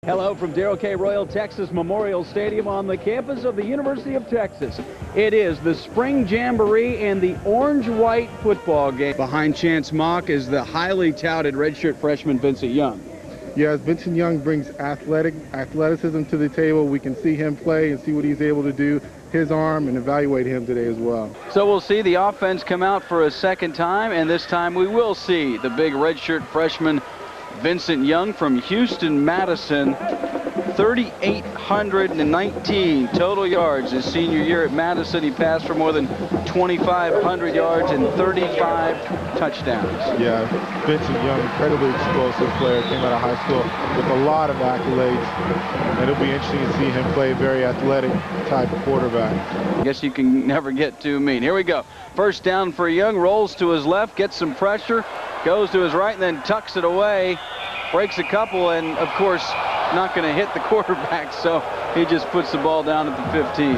Hello from Darrell K. Royal Texas Memorial Stadium on the campus of the University of Texas. It is the Spring Jamboree and the orange-white football game. Behind Chance Mock is the highly touted redshirt freshman Vincent Young. Yes, Vincent Young brings athleticism to the table. We can see him play and see what he's able to do, his arm, and evaluate him today as well. So we'll see the offense come out for a second time, and this time we will see the big redshirt freshman Vincent Young from Houston-Madison. 3,819 total yards his senior year at Madison. He passed for more than 2,500 yards and 35 touchdowns. Yeah, Vincent Young, incredibly explosive player, came out of high school with a lot of accolades, and it'll be interesting to see him play a very athletic type of quarterback. I guess you can never get too mean. Here we go. First down for Young, rolls to his left, gets some pressure, goes to his right, and then tucks it away, breaks a couple, and of course not going to hit the quarterback, so he just puts the ball down at the 15.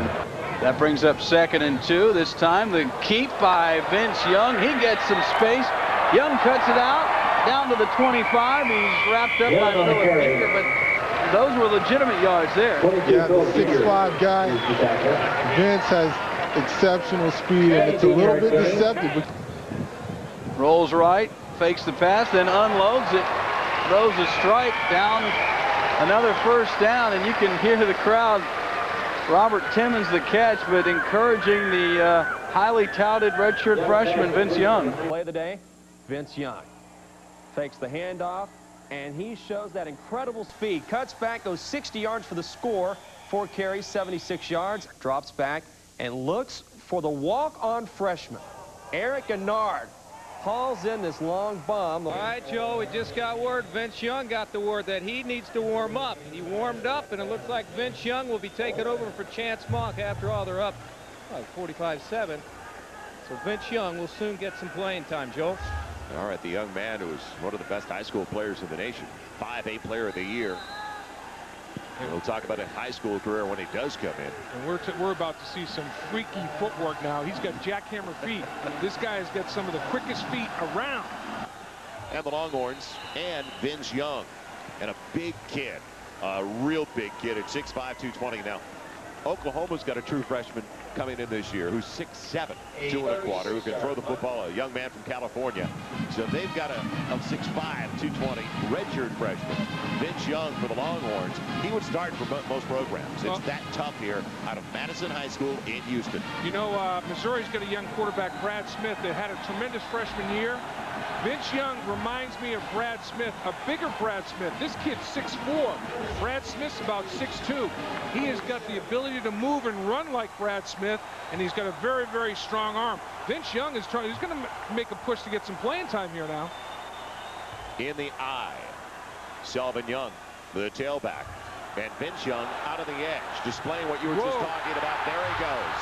That brings up 2nd and 2. This time the keep by Vince Young. He gets some space. Young cuts it out down to the 25. He's wrapped up by Philip Baker, but those were legitimate yards there. Yeah, the 6'5" guy. Vince has exceptional speed, and it's a little bit deceptive. Rolls right, fakes the pass, then unloads it, throws a strike down. Another first down, and you can hear the crowd. Robert Timmons the catch, but encouraging the highly touted redshirt freshman Vince Young. Play of the day, Vince Young fakes the handoff, and he shows that incredible speed. Cuts back, goes 60 yards for the score. 4 carries, 76 yards. Drops back and looks for the walk-on freshman, Eric Gennard. Hauls in this long bomb. All right, Joe, we just got word. Vince Young got the word that he needs to warm up. He warmed up, and it looks like Vince Young will be taking over for Chance Mock. After all, they're up 45-7. So Vince Young will soon get some playing time, Joe. All right, the young man who was one of the best high school players in the nation, 5A player of the year. And we'll talk about a high school career when he does come in. And we're about to see some freaky footwork now. He's got jackhammer feet. This guy has got some of the quickest feet around. And the Longhorns and Vince Young, and a big kid, a real big kid at 6'5", 220. Now, Oklahoma's got a true freshman coming in this year who's 6'7", 2 1/4, who can throw the football, a young man from California. So they've got a 6'5", 220 redshirt freshman, Vince Young, for the Longhorns. He would start for most programs. It's that tough here out of Madison High School in Houston. You know, Missouri's got a young quarterback, Brad Smith, that had a tremendous freshman year. Vince Young reminds me of Brad Smith, a bigger Brad Smith. This kid's 6'4". Brad Smith's about 6'2". He has got the ability to move and run like Brad Smith, and he's got a very, very strong arm. Vince Young is trying. He's going to make a push to get some playing time here now. In the eye, Selvin Young, the tailback, and Vince Young out of the edge, displaying what you were just talking about. There he goes.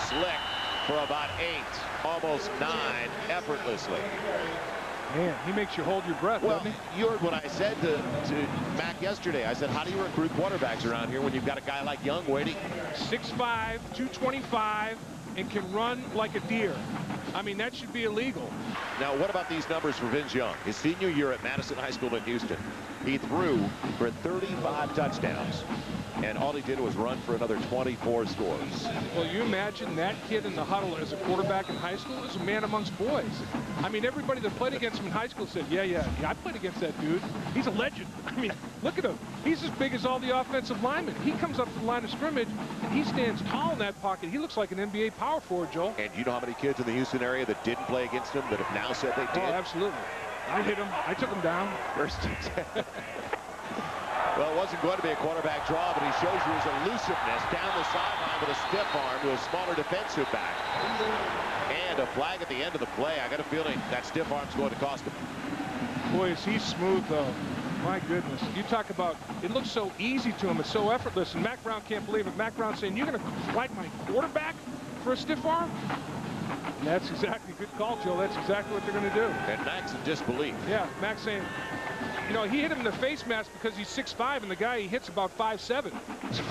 Slick for about 8, almost 9, effortlessly. Man, he makes you hold your breath, Well, doesn't he? you heard what I said to Mack yesterday. I said, how do you recruit quarterbacks around here when you've got a guy like Young waiting? 6'5", 225, and can run like a deer. I mean, that should be illegal. Now, what about these numbers for Vince Young? His senior year at Madison High School in Houston, he threw for 35 touchdowns, and all he did was run for another 24 scores. Well, you imagine that kid in the huddle as a quarterback in high school is a man amongst boys. I mean, everybody that played against him in high school said, yeah, I played against that dude. He's a legend. I mean, look at him. He's as big as all the offensive linemen. He comes up to the line of scrimmage, and he stands tall in that pocket. He looks like an NBA power forward, Joel. And you know how many kids in the Houston area that didn't play against him that have now said they did? Oh, absolutely. I hit him. I took him down. First and 10. Well, it wasn't going to be a quarterback draw, but he shows you his elusiveness down the sideline with a stiff arm to a smaller defensive back. And a flag at the end of the play. I got a feeling that stiff arm's going to cost him. Boy, is he smooth, though. My goodness. You talk about, it looks so easy to him. It's so effortless. And Mack Brown can't believe it. Mack Brown saying, you're going to flag my quarterback for a stiff arm? And that's exactly, good call, Joe. That's exactly what they're going to do. And Mack's in disbelief. Yeah, Mack's saying, you know, he hit him in the face mask because he's 6'5", and the guy he hits about 5'7". So,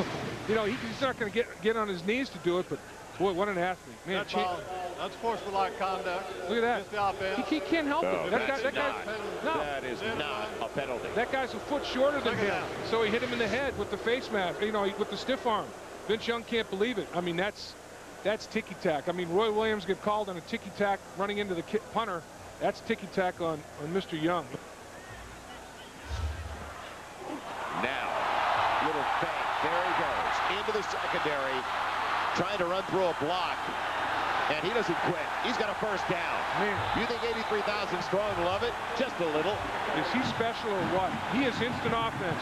you know, he's not going to get on his knees to do it, but boy, what an athlete. Man, Unsportsmanlike conduct. Look at that. Against the offense. He can't help it. That is not a penalty. That guy's a foot shorter than him, so he hit him in the head with the face mask, you know, with the stiff arm. Vince Young can't believe it. I mean, that's ticky-tack. I mean, Roy Williams get called on a ticky-tack running into the punter. That's ticky-tack on Mr. Young. Now, little fake. There he goes into the secondary, trying to run through a block. And he doesn't quit. He's got a first down. Man. You think 83,000 strong love it? Just a little. Is he special or what? He is instant offense.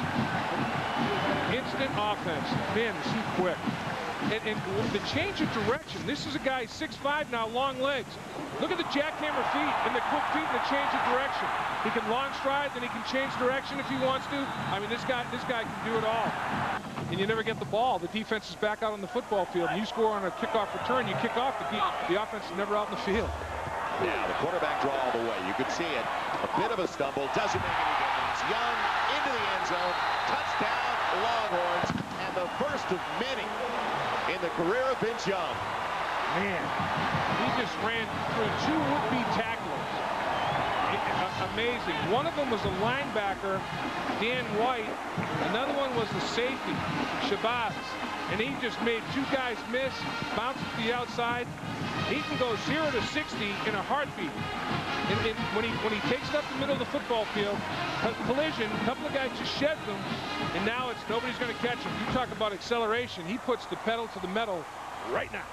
Instant offense. Man, is he quick. And the change of direction. This is a guy 6'5" now, long legs. Look at the jackhammer feet and the quick feet and the change of direction. He can long stride, then he can change direction if he wants to. I mean, this guy can do it all. And you never get the ball. The defense is back out on the football field. And you score on a kickoff return, you kick off, the offense is never out in the field. Now the quarterback draw all the way. You could see it. A bit of a stumble. Doesn't make any difference. Young into the end zone. Touchdown, Longhorns. And the first of many in the career of Vince Young. Man, he just ran through two would-be tacklers. Amazing. One of them was a linebacker, Dan White. Another one was the safety, Shabazz. And he just made two guys miss, bounced to the outside. He can go 0 to 60 in a heartbeat. And when he takes it up the middle of the football field, collision, a couple of guys just shed them, and now it's nobody's going to catch him. You talk about acceleration. He puts the pedal to the metal right now.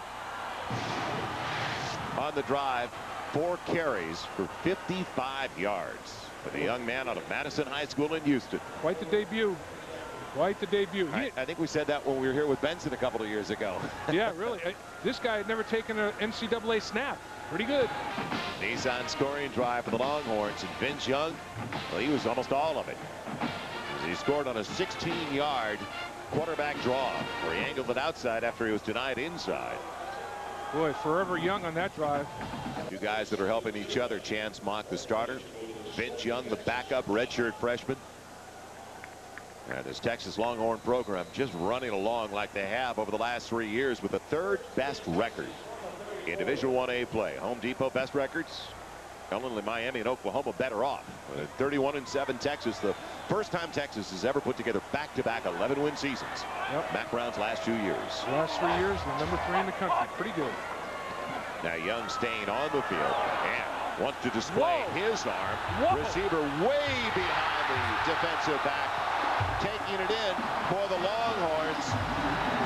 On the drive, 4 carries for 55 yards for the young man out of Madison High School in Houston. Quite the debut. Quite the debut. I think we said that when we were here with Benson a couple of years ago. Yeah, really. This guy had never taken an NCAA snap. Pretty good. Nissan scoring drive for the Longhorns, and Vince Young, well, he was almost all of it. He scored on a 16-yard quarterback draw where he angled it outside after he was denied inside. Boy, forever Young on that drive. Two guys that are helping each other. Chance Mock, the starter. Vince Young, the backup redshirt freshman. And this Texas Longhorn program just running along like they have over the last 3 years with the 3rd best record in Division 1A play. Home Depot best records. Only Miami and Oklahoma better off. 31-7 Texas. The first time Texas has ever put together back-to-back 11-win seasons. Yep. Mack Brown's last 2 years. Last 3 years, the number 3 in the country. Pretty good. Now Young staying on the field and wants to display his arm. Receiver way behind the defensive back. Taking it in for the Longhorns.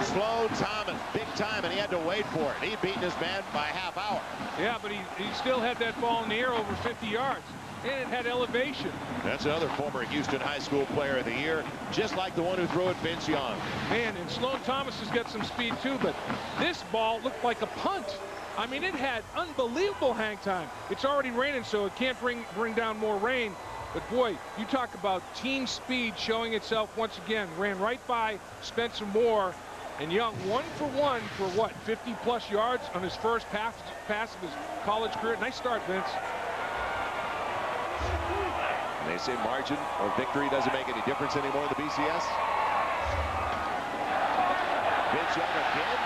Sloan Thomas, big time, and he had to wait for it. He'd beaten his man by a half hour. Yeah, but he still had that ball in the air over 50 yards. And it had elevation. That's another former Houston High School Player of the Year, just like the one who threw it, Vince Young. Man, and Sloan Thomas has got some speed too, but this ball looked like a punt. I mean, it had unbelievable hang time. It's already raining, so it can't bring down more rain. But boy, you talk about team speed showing itself once again. Ran right by Spencer Moore, and Young 1 for 1 for what, 50+ yards on his first pass of his college career. Nice start, Vince. And they say margin of victory doesn't make any difference anymore in the BCS. Vince Young again.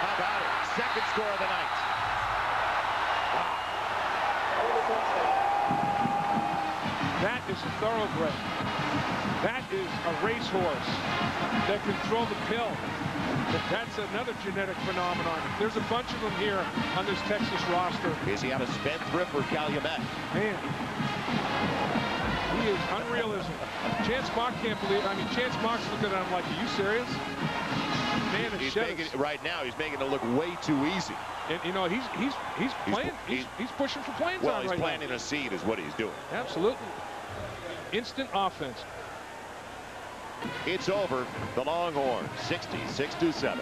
How about it? Second score of the night. That is a thoroughbred. That is a racehorse that can throw the pill. That's another genetic phenomenon. There's a bunch of them here on this Texas roster. Is he out of Spendthrift or Calumet? Man, he is unreal, isn't he? Chance Mock can't believe it. I mean, Chance Mock's looking at him like, are you serious? Man, right now, he's making it look way too easy. And you know, he's playing. He's pushing for playing time right now. Well, he's planting a seed is what he's doing. Absolutely. Instant offense. It's over. The Longhorns 66-7.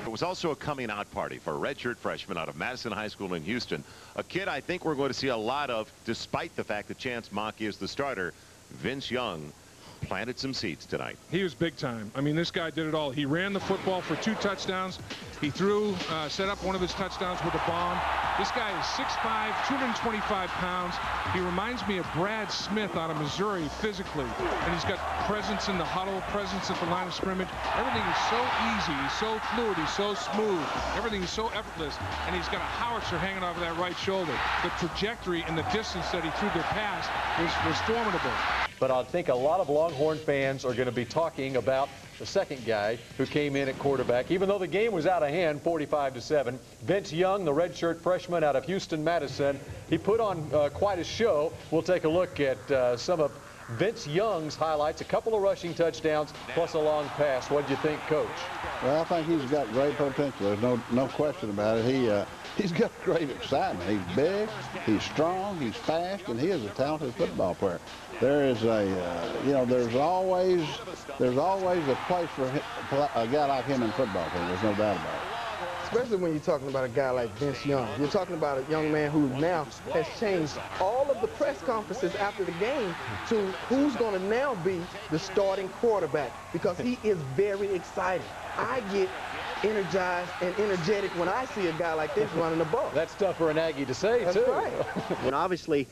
It was also a coming out party for a redshirt freshman out of Madison High School in Houston. A kid I think we're going to see a lot of, despite the fact that Chance Mock is the starter. Vince Young planted some seeds tonight. He was big time. I mean, this guy did it all. He ran the football for 2 touchdowns. He threw, set up one of his touchdowns with a bomb. This guy is 6'5", 225 pounds. He reminds me of Brad Smith out of Missouri physically. And he's got presence in the huddle, presence at the line of scrimmage. Everything is so easy. He's so fluid. He's so smooth. Everything is so effortless. And he's got a howitzer hanging off of that right shoulder. The trajectory and the distance that he threw the pass was formidable. But I think a lot of Longhorn fans are going to be talking about the second guy who came in at quarterback, even though the game was out of hand, 45-7. Vince Young, the redshirt freshman out of Houston-Madison, he put on quite a show. We'll take a look at some of Vince Young's highlights, a couple of rushing touchdowns, plus a long pass. What do you think, Coach? Well, I think he's got great potential. There's no question about it. He's got great excitement. He's big, he's strong, he's fast, and he is a talented football player. There is there's always a place for a guy like him in football team. There's no doubt about it. Especially when you're talking about a guy like Vince Young. You're talking about a young man who now has changed all of the press conferences after the game to who's going to now be the starting quarterback, because he is very exciting. I get energized and energetic when I see a guy like this running the ball. That's tough for an Aggie to say, That's too. Right. And obviously,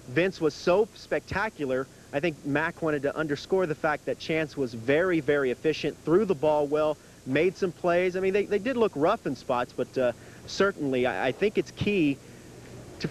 Vince was so spectacular. I think Mack wanted to underscore the fact that Chance was very, very efficient, threw the ball well, made some plays. I mean, they did look rough in spots, but certainly I think it's key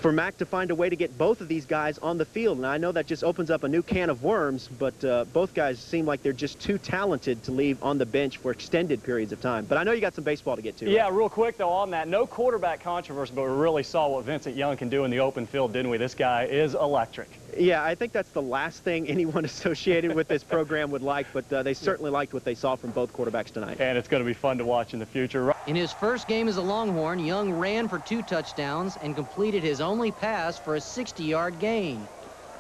for Mack to find a way to get both of these guys on the field. And I know that just opens up a new can of worms, but both guys seem like they're just too talented to leave on the bench for extended periods of time. But I know you got some baseball to get to. Yeah, right? real quick, though, on that, no quarterback controversy, but we really saw what Vincent Young can do in the open field, didn't we? This guy is electric. Yeah, I think that's the last thing anyone associated with this program would like, but they certainly liked what they saw from both quarterbacks tonight. And it's going to be fun to watch in the future. In his first game as a Longhorn, Young ran for 2 touchdowns and completed his only pass for a 60-yard gain.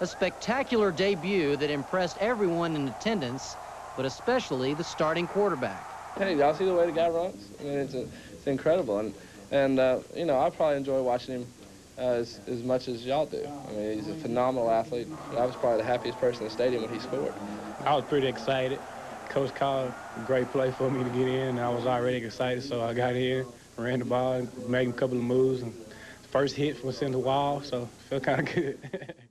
A spectacular debut that impressed everyone in attendance, but especially the starting quarterback. Hey, y'all see the way the guy runs? I mean, it's incredible. And you know, I probably enjoy watching him as much as y'all do. I mean, he's a phenomenal athlete. I was probably the happiest person in the stadium when he scored. I was pretty excited. Coach called a great play for me to get in. I was already excited, so I got in, ran the ball, made a couple of moves, and first hit was in the wall, so it felt kind of good.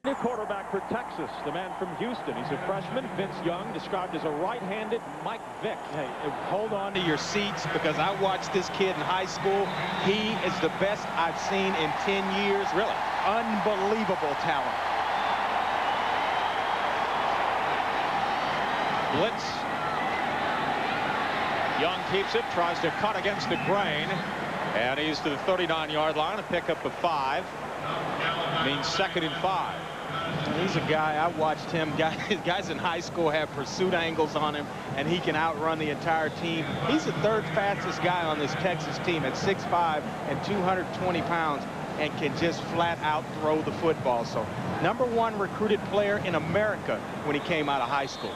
New quarterback for Texas, the man from Houston. He's a freshman. Vince Young, described as a right-handed Mike Vick. Hey, hold on to your seats, because I watched this kid in high school. He is the best I've seen in 10 years. Really? Unbelievable talent. Blitz. Young keeps it, tries to cut against the grain, and he's to the 39-yard line, a pickup of 5. Means 2nd and 5. He's a guy, I watched him. Guys in high school have pursuit angles on him, and he can outrun the entire team. He's the 3rd fastest guy on this Texas team at 6'5" and 220 pounds, and can just flat out throw the football. So, #1 recruited player in America when he came out of high school.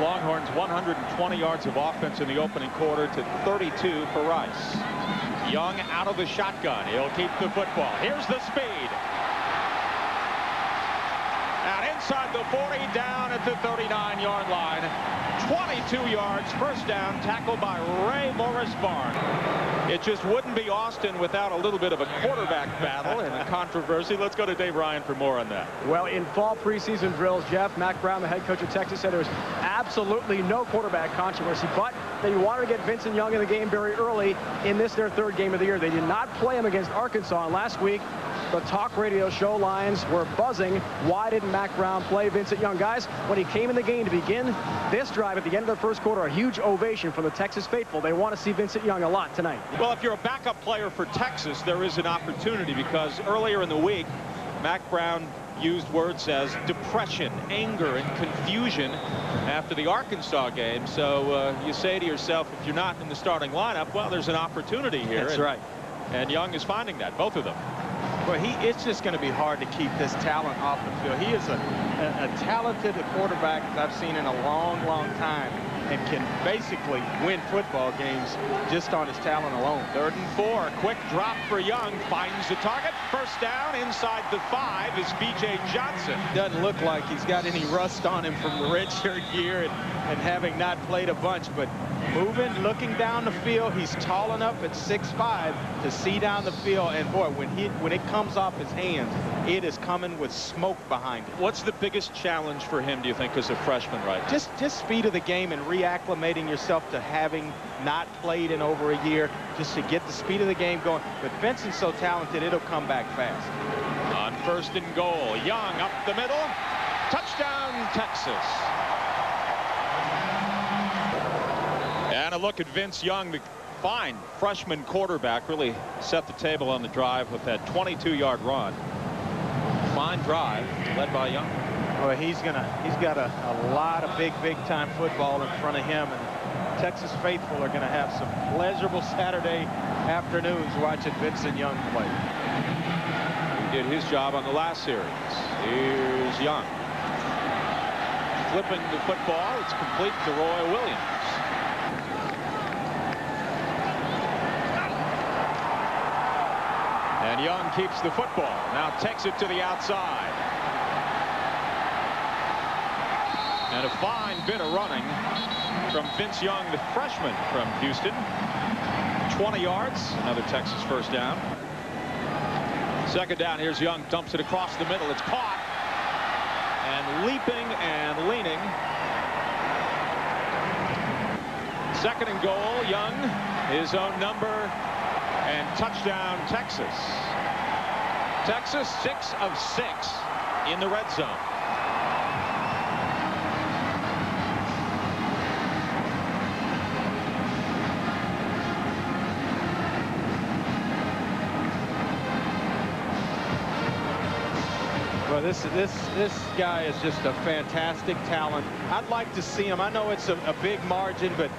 Longhorns 120 yards of offense in the opening quarter to 32 for Rice. Young out of the shotgun. He'll keep the football. Here's the speed. Out inside the 40, down at the 39-yard line. 22 yards, first down, tackled by Ray Morris Barnes. It just wouldn't be Austin without a little bit of a quarterback battle and a controversy. Let's go to Dave Ryan for more on that. Well, in fall preseason drills, Jeff, Mack Brown, the head coach of Texas, said there was absolutely no quarterback controversy, but they wanted to get Vincent Young in the game very early in this, their 3rd game of the year. They did not play him against Arkansas, and last week, the talk radio show lines were buzzing. Why didn't Mack Brown play Vincent Young? Guys, when he came in the game to begin this drive at the end of the first quarter, a huge ovation from the Texas faithful. They want to see Vincent Young a lot tonight. Well, if you're a backup player for Texas, there is an opportunity, because earlier in the week, Mack Brown used words as depression, anger, and confusion after the Arkansas game. So you say to yourself, if you're not in the starting lineup, well, there's an opportunity here. That's right. And Young is finding that, both of them. Well, it's just going to be hard to keep this talent off the field. He is a talented quarterback that I've seen in a long, long time. and can basically win football games just on his talent alone. 3rd and 4. Quick drop for Young. Finds the target. First down inside the 5 is B.J. Johnson. Doesn't look like he's got any rust on him from the redshirt year and having not played a bunch, but moving, looking down the field. He's tall enough at 6'5" to see down the field, and boy, when it comes off his hands, it is coming with smoke behind it. What's the biggest challenge for him, do you think, as a freshman right now? Just speed of the game and reacclimating yourself to having not played in over a year, just to get the speed of the game going. But Vincent's so talented, it'll come back fast. On 1st and goal, Young up the middle. Touchdown, Texas. And a look at Vince Young, the fine freshman quarterback, really set the table on the drive with that 22-yard run. Fine drive led by Young. Well, he's got a lot of big time football in front of him, and Texas faithful are gonna have some pleasurable Saturday afternoons watching Vincent Young play. He did his job on the last series. Here's Young. Flipping the football, it's complete to Roy Williams. And Young keeps the football. Now takes it to the outside. And a fine bit of running from Vince Young, the freshman from Houston. 20 yards, another Texas first down. 2nd down, here's Young, dumps it across the middle. It's caught. And leaping and leaning. 2nd and goal, Young, his own number. And touchdown, Texas. Texas 6 of 6 in the red zone. Well, this guy is just a fantastic talent. I'd like to see him. I know it's a big margin, but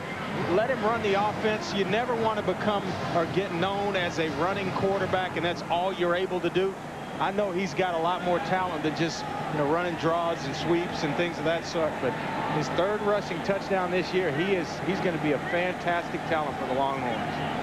let him run the offense. You never want to become or get known as a running quarterback, and that's all you're able to do. I know he's got a lot more talent than just, you know, running draws and sweeps and things of that sort, but his 3rd rushing touchdown this year, he's going to be a fantastic talent for the Longhorns.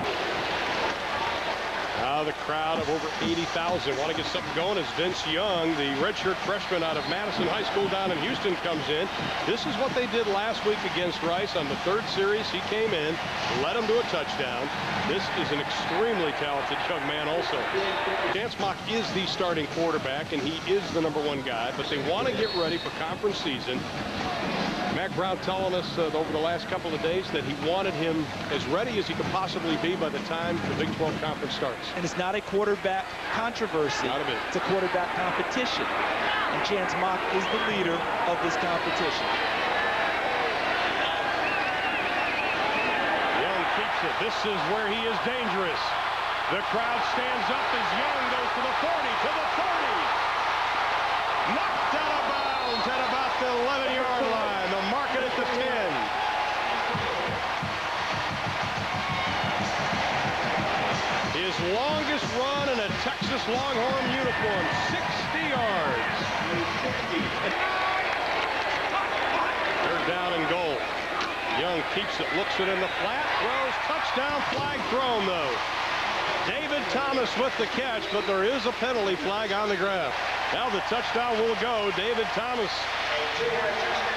Now the crowd of over 80,000 want to get something going as Vince Young, the redshirt freshman out of Madison High School down in Houston, comes in. This is what they did last week against Rice on the 3rd series. He came in, led them to a touchdown. This is an extremely talented young man also. Chance Mock is the starting quarterback, and he is the #1 guy, but they want to get ready for conference season. Mack Brown telling us over the last couple of days that he wanted him as ready as he could possibly be by the time the Big 12 Conference starts. And it's not a quarterback controversy. Not a bit. It's a quarterback competition. And Chance Mock is the leader of this competition. Young keeps it. This is where he is dangerous. The crowd stands up as Young goes to the 40, to the 30. Knocked out of bounds at about the 11-yard line. They'll mark it at the 10. His longest run in a Texas Longhorn uniform, 60 yards. 3rd down and goal. Young keeps it, looks it in the flat, throws, touchdown, flag thrown though. David Thomas with the catch, but there is a penalty flag on the ground. Now the touchdown will go. David Thomas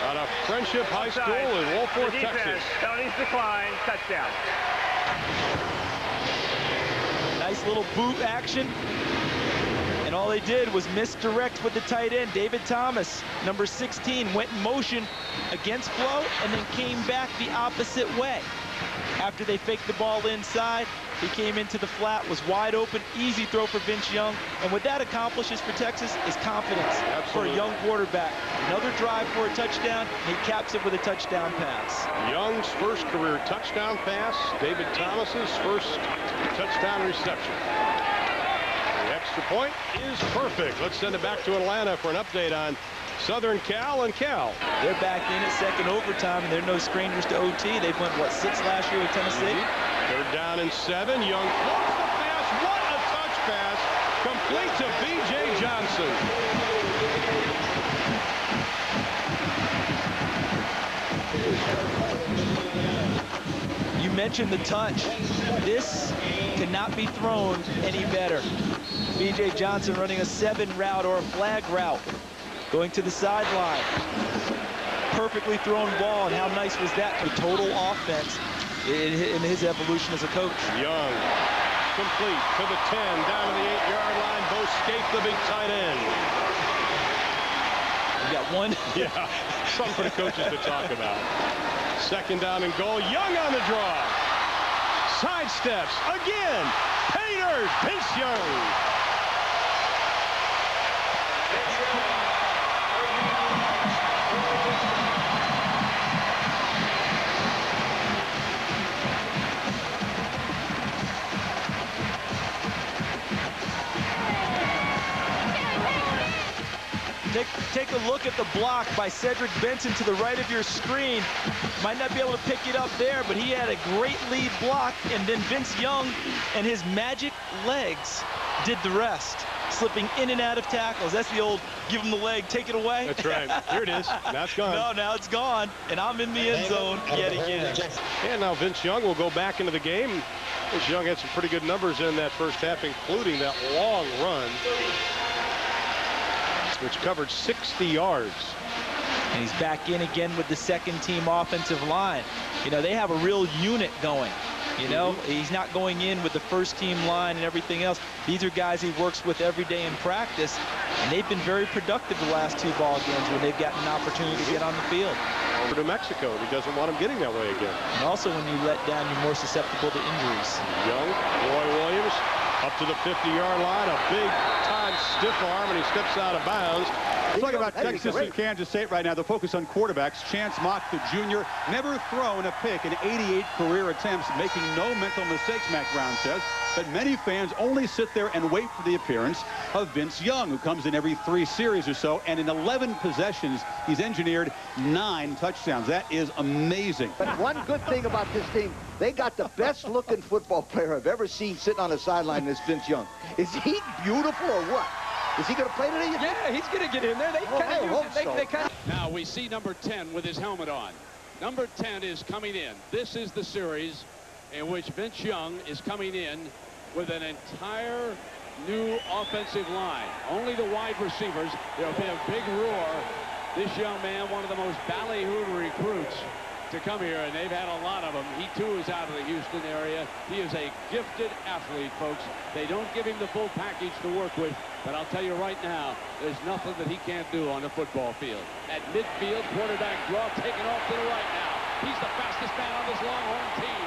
out of Friendship High School in Wolford, Texas. Penalties decline, touchdown. Nice little boot action. And all they did was misdirect with the tight end. David Thomas, number 16, went in motion against flow and then came back the opposite way. After they faked the ball inside, he came into the flat, was wide open, easy throw for Vince Young. And what that accomplishes for Texas is confidence. Absolutely. For a young quarterback. Another drive for a touchdown, and he caps it with a touchdown pass. Young's first career touchdown pass. David Thomas's first touchdown reception. The extra point is perfect. Let's send it back to Atlanta for an update on Southern Cal and Cal. They're back in at second overtime, and they're no strangers to OT. They went, what, 6 last year with Tennessee? 3rd down and 7. Young floats the pass. What a touch pass. Complete to B.J. Johnson. mentioned the touch. This cannot be thrown any better. B.J. Johnson running a 7 route or a flag route. Going to the sideline. Perfectly thrown ball, and how nice was that for total offense in his evolution as a coach. Young, complete to the 10, down to the 8-yard line. Bo Scape, the big tight end. We got one. Yeah, something for the coaches to talk about. 2nd down and goal. Young on the draw. Sidesteps again. Painter, Vince Young. Take a look at the block by Cedric Benson to the right of your screen. Might not be able to pick it up there, but he had a great lead block, and then Vince Young and his magic legs did the rest, slipping in and out of tackles. That's the old give him the leg, take it away. That's right. Here it is. Now it's gone. No, now it's gone, and I'm in the end zone yet again. And now Vince Young will go back into the game. Vince Young had some pretty good numbers in that first half, including that long run, which covered 60 yards. And he's back in again with the 2nd-team offensive line. You know, they have a real unit going. You know, he's not going in with the 1st-team line and everything else. These are guys he works with every day in practice, and they've been very productive the last 2 ball games when they've gotten an opportunity to get on the field. Over to Mexico, and he doesn't want him getting that way again. And also, when you let down, you're more susceptible to injuries. Young, Roy Williams, up to the 50-yard line, a big-time stiff arm, and he steps out of bounds. Talking about Texas and Kansas State right now, the focus on quarterbacks. Chance Mock, the junior, never thrown a pick in 88 career attempts, making no mental mistakes, Mack Brown says. But many fans only sit there and wait for the appearance of Vince Young, who comes in every 3 series or so. And in 11 possessions, he's engineered 9 touchdowns. That is amazing. But one good thing about this team, they got the best-looking football player I've ever seen sitting on the sideline, this Vince Young. Is he beautiful or what? Is he going to play today? Yeah, he's going to get in there. They kind of Now we see number 10 with his helmet on. Number 10 is coming in. This is the series in which Vince Young is coming in with an entire new offensive line. Only the wide receivers. There'll be a big roar. This young man, one of the most ballyhooed recruits to come here, and they've had a lot of them. He too is out of the Houston area. He is a gifted athlete, folks. They don't give him the full package to work with, but I'll tell you right now, there's nothing that he can't do on the football field. At midfield, quarterback draw, taking off to the right now. He's the fastest man on this Longhorn team.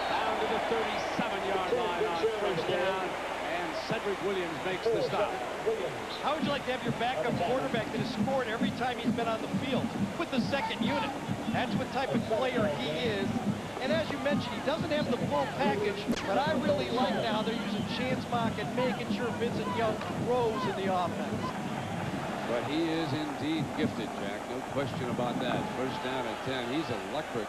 Down to the 37-yard line on 1st down, and Cedric Williams makes the stop. How would you like to have your backup quarterback that has scored every time he's been on the field with the 2nd unit? That's what type of player he is. And as you mentioned, he doesn't have the full package, but I really like now they're using Chance Mock and making sure Vincent Young grows in the offense. But he is indeed gifted, Jack. No question about that. 1st down at 10. He's electric.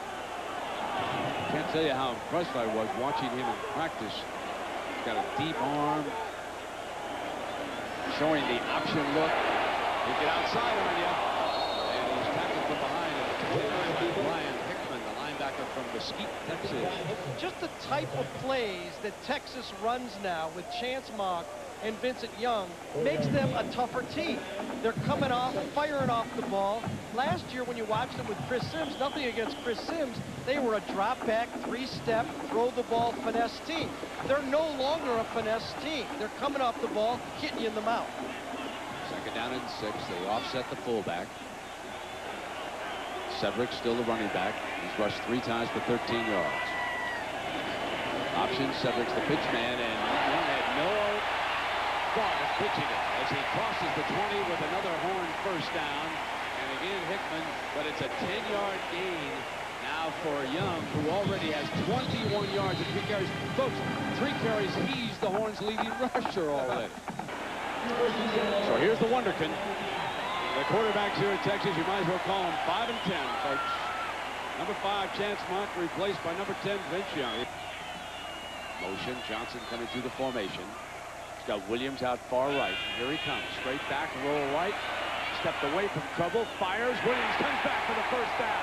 Can't tell you how impressed I was watching him in practice. He's got a deep arm. Showing the option look. He get outside on you. And he's tackled from behind. Brian Hickman, the linebacker from Mesquite, Texas. Just the type of plays that Texas runs now with Chance Mock and Vincent Young makes them a tougher team. They're coming off, firing off the ball. Last year when you watched them with Chris Sims, nothing against Chris Sims, they were a drop-back, 3-step, throw-the-ball finesse team. They're no longer a finesse team. They're coming off the ball, hitting you in the mouth. 2nd down and 6. They offset the fullback. Cedric still the running back. He's rushed 3 times for 13 yards. Option, Cedric's the pitch man, and Young had no thought of pitching it as he crosses the 20 with another Horn 1st down. And again, Hickman, but it's a 10-yard gain now for Young, who already has 21 yards and 3 carries. Folks, 3 carries, he's the Horns' leading rusher already. So here's the Wonderkin. The quarterbacks here at Texas, you might as well call them 5 and 10, folks. Number 5, Chance Mock, replaced by number 10, Vince Young. Motion, Johnson coming through the formation. He's got Williams out far right. Here he comes, straight back, roll right. Stepped away from trouble, fires. Williams comes back for the 1st down.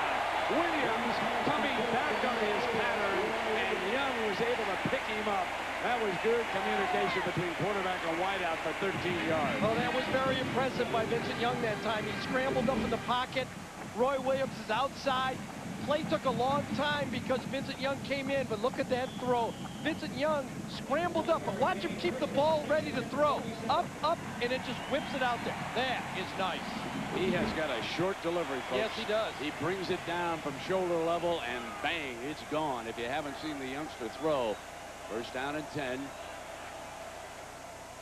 Williams coming back on his pattern, and Young was able to pick him up. That was good communication between quarterback and wideout for 13 yards. Well, that was very impressive by Vincent Young that time. He scrambled up in the pocket. Roy Williams is outside. Play took a long time because Vincent Young came in, but look at that throw. Vincent Young scrambled up, but watch him keep the ball ready to throw. Up, up, and it just whips it out there. That is nice. He has got a short delivery, folks. Yes, he does. He brings it down from shoulder level, and bang, it's gone. If you haven't seen the youngster throw, first down and 10.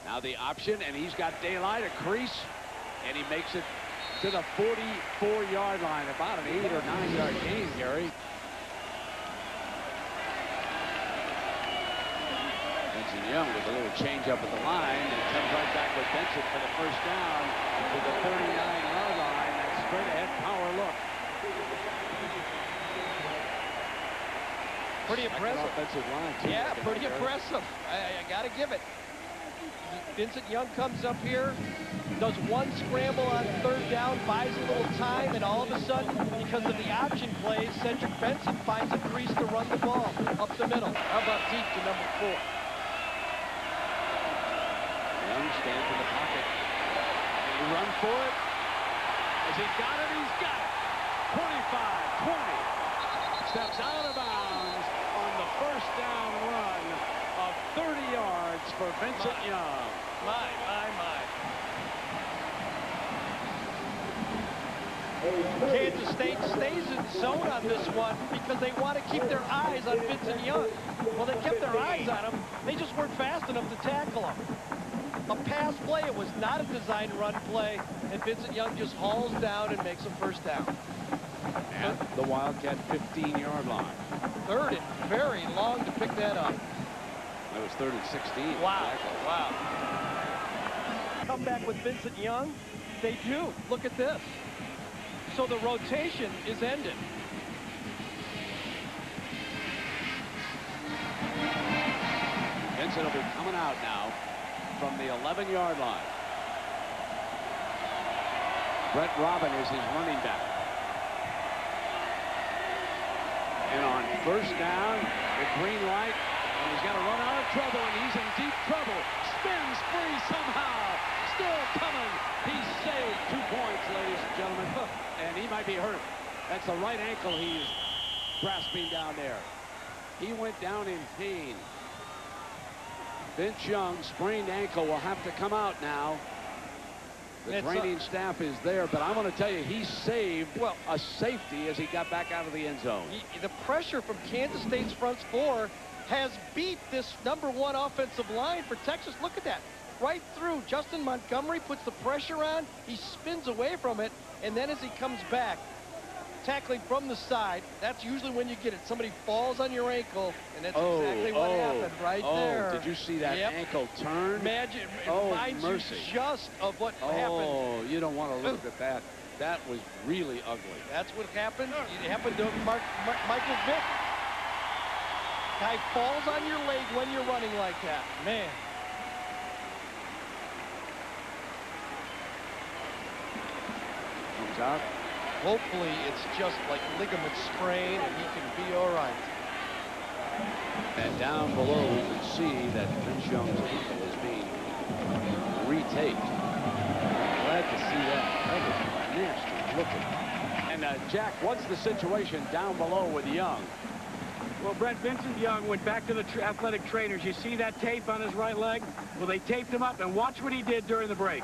Now the option, and he's got daylight, a crease, and he makes it to the 44-yard line. About an 8 or 9 yard gain, Gary. Vincent Young with a little change up at the line and comes right back with Benson for the first down to the 39-yard line. That straight ahead power look. Pretty impressive. Offensive line, too. Yeah, pretty impressive. I got to give it. Vincent Young comes up here, does one scramble on third down, buys a little time, and all of a sudden, because of the option plays, Cedric Benson finds a crease to run the ball up the middle. How about deep to number 4? Young stands in the pocket. He run for it. Has he got it? He's got it. 25, 20. Steps out of bounds on the first down run of 30 yards for Vincent Young. My. Kansas State stays in zone on this one because they want to keep their eyes on Vincent Young. Well, they kept their eyes on him. They just weren't fast enough to tackle him. A pass play. It was not a designed run play, and Vincent Young just hauls down and makes a first down. And the Wildcat 15-yard line. Third and very long to pick that up. That was third and 16. Wow. Wow. Come back with Vincent Young. They do. Look at this. So the rotation is ended. Vincent will be coming out now from the 11-yard line. Brett Robin is his running back. And on first down, the green light, and he's got to run out of trouble, and he's in deep trouble. Spins free somehow. Still coming. He's saved 2 points, ladies and gentlemen. And he might be hurt. That's the right ankle he's grasping down there. He went down in pain. Vince Young, sprained ankle, will have to come out now. The training staff is there, but I'm going to tell you, he saved a safety as he got back out of the end zone. The pressure from Kansas State's front four has beat this #1 offensive line for Texas. Look at that. Right through. Justin Montgomery puts the pressure on. He spins away from it, and then as he comes back, tackling from the side, that's usually when you get it. Somebody falls on your ankle, and that's exactly what happened right there. Did you see that ankle turn? Imagine, it reminds you just of what happened. Oh, you don't want to look at that. That was really ugly. That's what happened. It happened to Michael Vick. Guy falls on your leg when you're running like that. Man. Comes out. Hopefully it's just like ligament sprain and he can be all right. And down below we can see that Vince Young's ankle is being retaped. Glad to see that. That was nasty looking. And Jack, what's the situation down below with Young? Well, Brett, Vincent Young went back to the athletic trainers. You see that tape on his right leg? Well, they taped him up, and watch what he did during the break.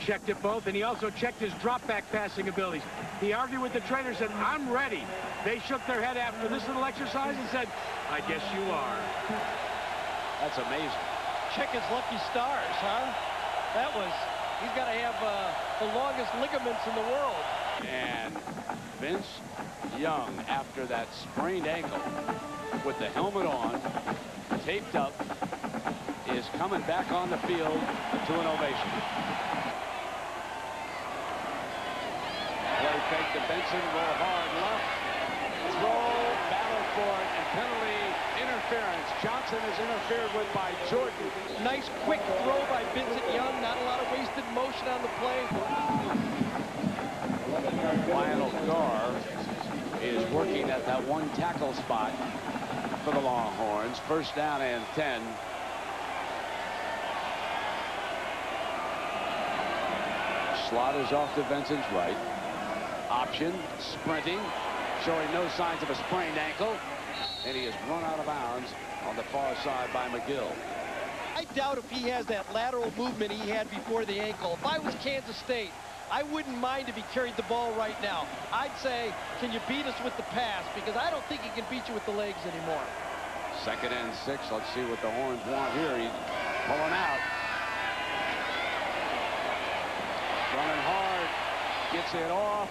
Checked it both, and he also checked his drop-back passing abilities. He argued with the trainer, said, I'm ready. They shook their head after this little exercise and said, I guess you are. That's amazing. Check his lucky stars, huh? That was, he's got to have the longest ligaments in the world. And Vince Young, after that sprained ankle, with the helmet on, taped up, is coming back on the field to an ovation. Play fake to Benson, roll hard left, throw, battle for it, and penalty interference. Johnson is interfered with by Jordan. Nice quick throw by Vincent Young, not a lot of wasted motion on the play. Lionel Garr is that one tackle spot for the Longhorns. First down and 10. Slot is off to Vincent's right. Option, sprinting, showing no signs of a sprained ankle. And he is run out of bounds on the far side by McGill. I doubt if he has that lateral movement he had before the ankle. If I was Kansas State, I wouldn't mind if he carried the ball right now. I'd say, can you beat us with the pass? Because I don't think he can beat you with the legs anymore. Second and 6. Let's see what the Horns want here. He's pulling out. Running hard. Gets it off.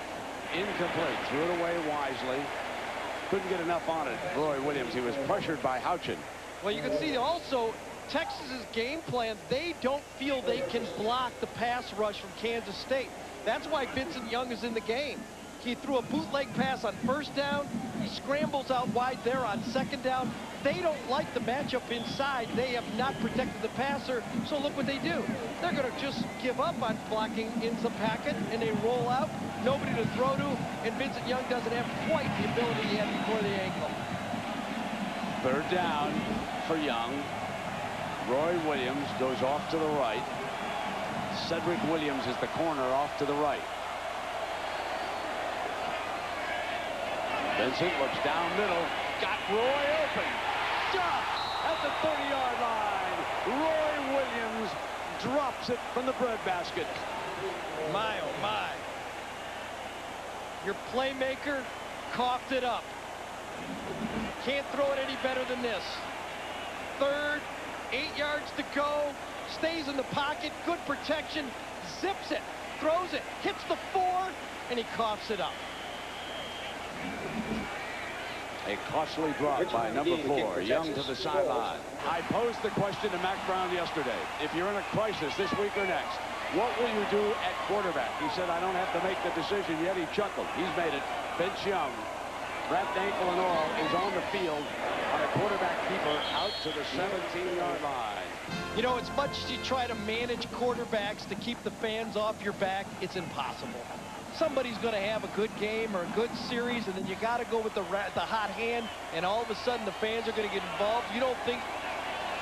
Incomplete. Threw it away wisely. Couldn't get enough on it. Roy Williams. He was pressured by Houchin. Well, you can see also Texas's game plan, they don't feel they can block the pass rush from Kansas State. That's why Vincent Young is in the game. He threw a bootleg pass on first down. He scrambles out wide there on second down. They don't like the matchup inside. They have not protected the passer, so look what they do. They're going to just give up on blocking into the packet, and they roll out. Nobody to throw to, and Vincent Young doesn't have quite the ability he had before the ankle. Third down for Young. Roy Williams goes off to the right. Cedric Williams is the corner off to the right. Vincent looks down middle. Got Roy open. Stopped at the 30-yard line. Roy Williams drops it from the breadbasket. My, oh my. Your playmaker coughed it up. Can't throw it any better than this. Third, 8 yards to go. Stays in the pocket. Good protection. Zips it. Throws it. Hits the 4. And he coughs it up. A costly drop by number 4, Young to the sideline. I posed the question to Mack Brown yesterday. If you're in a crisis this week or next, what will you do at quarterback? He said, I don't have to make the decision yet. He chuckled. He's made it. Vince Young, wrapped ankle and all, is on the field on a quarterback keeper out to the 17-yard line. You know, as much as you try to manage quarterbacks to keep the fans off your back, it's impossible. Somebody's going to have a good game or a good series, and then you got to go with the hot hand, and all of a sudden the fans are going to get involved. You don't think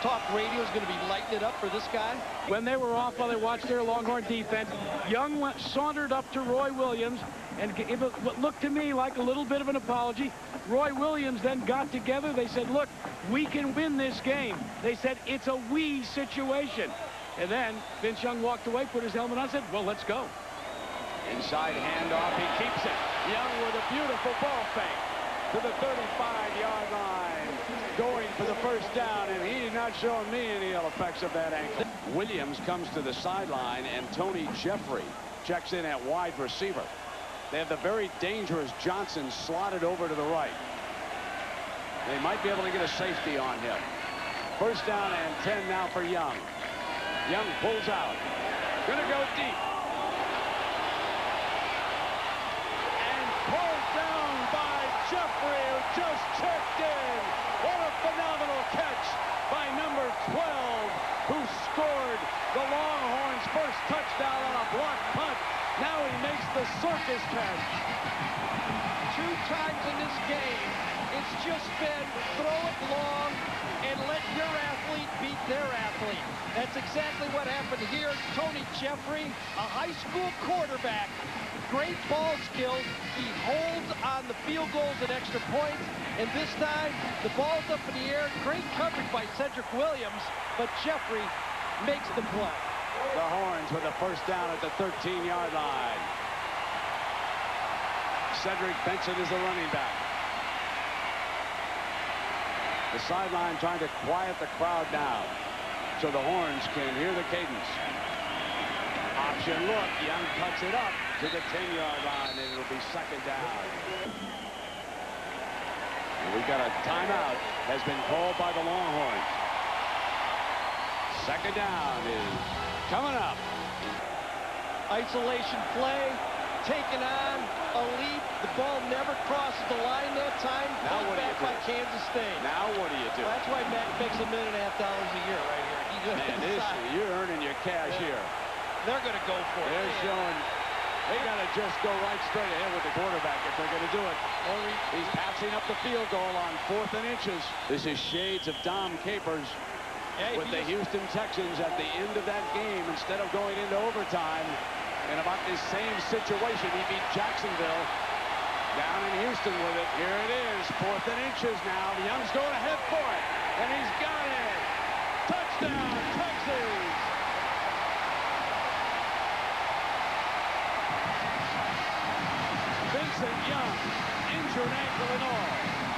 talk radio is going to be lighting it up for this guy? When they were off while they watched their Longhorn defense, Young sauntered up to Roy Williams and gave what looked to me like a little bit of an apology. Roy Williams then got together. They said, look, we can win this game. They said, it's a we situation. And then Vince Young walked away, put his helmet on, and said, well, let's go. Inside handoff, he keeps it. Young with a beautiful ball fake to the 35-yard line, going for the first down, and he's not showing me any ill effects of that ankle. Williams comes to the sideline, and Tony Jeffrey checks in at wide receiver. They have the very dangerous Johnson slotted over to the right. They might be able to get a safety on him. First down and 10 now for Young. Young pulls out. Gonna go deep. Jeffrey, who just checked in. What a phenomenal catch by number 12, who scored the Longhorns' first touchdown on a block punt. Now he makes the circus catch. 2 times in this game, it's just been throw it long and let your athlete beat their athlete. That's exactly what happened here. Tony Jeffrey, a high school quarterback, great ball skills. He holds on the field goals and extra points. And this time, the ball's up in the air. Great coverage by Cedric Williams, but Jeffrey makes the play. The Horns with a first down at the 13-yard line. Cedric Benson is the running back. The sideline trying to quiet the crowd down so the Horns can hear the cadence. Option look. Young cuts it up to the 10-yard line, and it'll be second down. And we've got a timeout has been called by the Longhorns. Second down is coming up. Isolation play, taken on, a lead. The ball never crosses the line that time. Now what back by Kansas State. Now what do you do? That's why Mack makes $1.5 million a year right here. Man, you're earning your cash here. They're going to go for it. They're showing They got to just go right straight ahead with the quarterback if they're going to do it. He's passing up the field goal on 4th and inches. This is shades of Dom Capers with the Houston Texans at the end of that game. Instead of going into overtime in about this same situation, he beat Jacksonville down in Houston with it. Here it is, 4th and inches now. Young's going ahead for it, and he's got it. Touchdown, Texas! Vincent Young, injured ankle and all,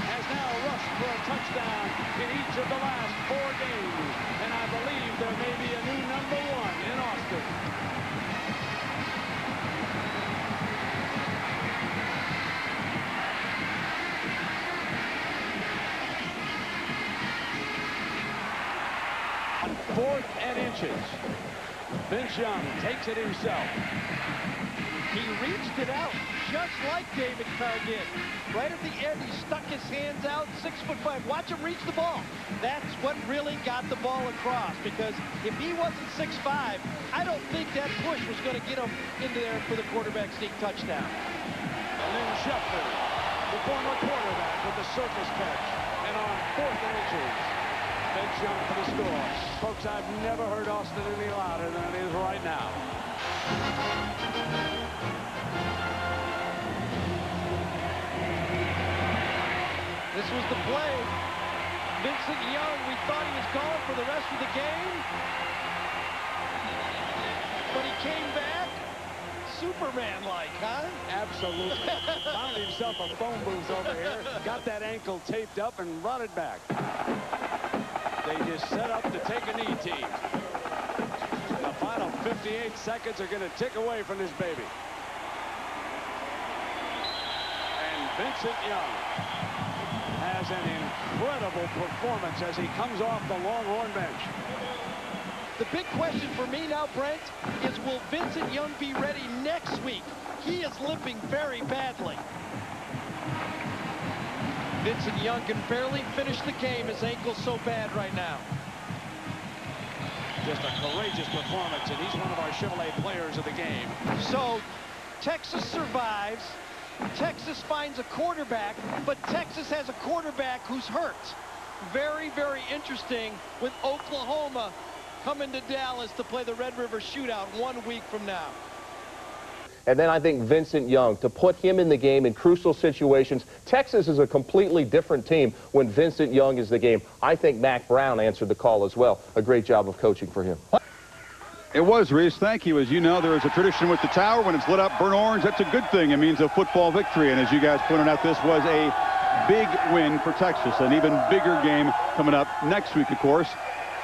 has now rushed for a touchdown in each of the last 4 games. And I believe there may be a new number 1 in Austin. On 4th and inches, Vince Young takes it himself. He reached it out just like David Carr did. Right at the end, he stuck his hands out, 6'5". Watch him reach the ball. That's what really got the ball across, because if he wasn't 6'5", I don't think that push was going to get him into there for the quarterback sneak touchdown. Lynn Shepard, the former quarterback, with the circus catch. And on 4th and inches, Vince Young for the score. Folks, I've never heard Austin any louder than it is right now. This was the play. Vincent Young, we thought he was gone for the rest of the game. But he came back. Superman-like, huh? Absolutely. Found himself a phone booth over here. Got that ankle taped up and brought it back. They just set up to take a knee team. The final 58 seconds are going to tick away from this baby. And Vincent Young has an incredible performance as he comes off the Longhorn bench. The big question for me now, Brent, is will Vincent Young be ready next week? He is limping very badly. Vincent Young can barely finish the game. His ankle's so bad right now. Just a courageous performance, and he's one of our Chevrolet players of the game. So Texas survives. Texas finds a quarterback, but Texas has a quarterback who's hurt. Very, very interesting with Oklahoma coming to Dallas to play the Red River Shootout 1 week from now. And then I think Vincent Young, to put him in the game in crucial situations. Texas is a completely different team when Vincent Young is the game. I think Mack Brown answered the call as well. A great job of coaching for him. It was, Reese. Thank you. As you know, there is a tradition with the tower. When it's lit up burnt orange, that's a good thing. It means a football victory. And as you guys pointed out, this was a big win for Texas. An even bigger game coming up next week, of course.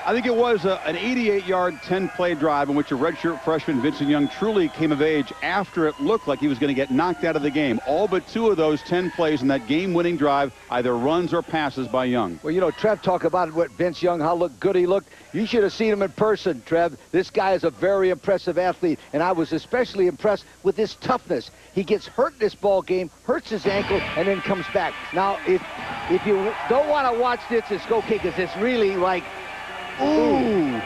I think it was an 88-yard, 10-play drive in which a redshirt freshman, Vincent Young, truly came of age after it looked like he was going to get knocked out of the game. All but 2 of those 10 plays in that game-winning drive, either runs or passes by Young. Well, you know, Trev talked about what Vince Young, how good he looked. You should have seen him in person, Trev. This guy is a very impressive athlete, and I was especially impressed with his toughness. He gets hurt in this ball game, hurts his ankle, and then comes back. Now, if you don't want to watch this, it's okay, because it's really like, ooh.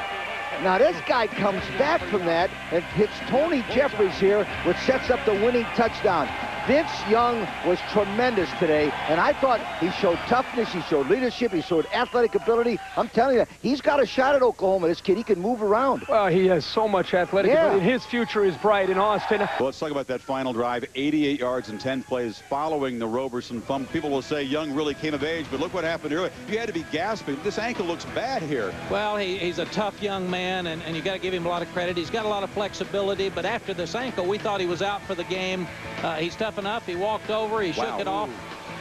Now this guy comes back from that and hits Tony Jeffries here, which sets up the winning touchdown. Vince Young was tremendous today, and I thought he showed toughness, he showed leadership, he showed athletic ability. I'm telling you, he's got a shot at Oklahoma. This kid, he can move around. Well, he has so much athletic ability. His future is bright in Austin. Well, let's talk about that final drive. 88 yards and 10 plays following the Roberson fumble. People will say Young really came of age, but look what happened earlier. You had to be gasping. This ankle looks bad here. Well, he's a tough young man, and you got to give him a lot of credit. He's got a lot of flexibility, but after this ankle, we thought he was out for the game. He's tough enough. He walked over, he shook it off.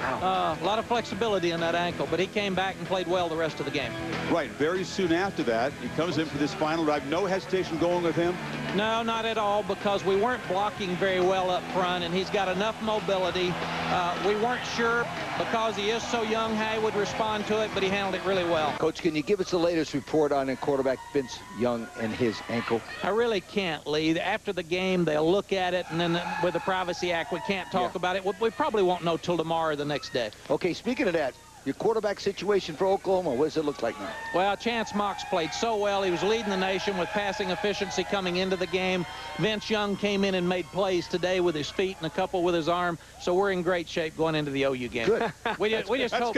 A lot of flexibility in that ankle, but he came back and played well the rest of the game. Right, very soon after that, he comes in for this final drive. No hesitation going with him? No, not at all, because we weren't blocking very well up front, and he's got enough mobility. We weren't sure, because he is so young, how he would respond to it, but he handled it really well. Coach, can you give us the latest report on quarterback Vince Young and his ankle? I really can't, Lee. After the game, they'll look at it, and then with the Privacy Act, we can't talk about it. We probably won't know till tomorrow or the next day. Okay, speaking of that, Your quarterback situation for Oklahoma, what does it look like now? Well, Chance Mock's played so well. He was leading the nation with passing efficiency coming into the game. Vince Young came in and made plays today with his feet and a couple with his arm. So we're in great shape going into the OU game. Good. We just hope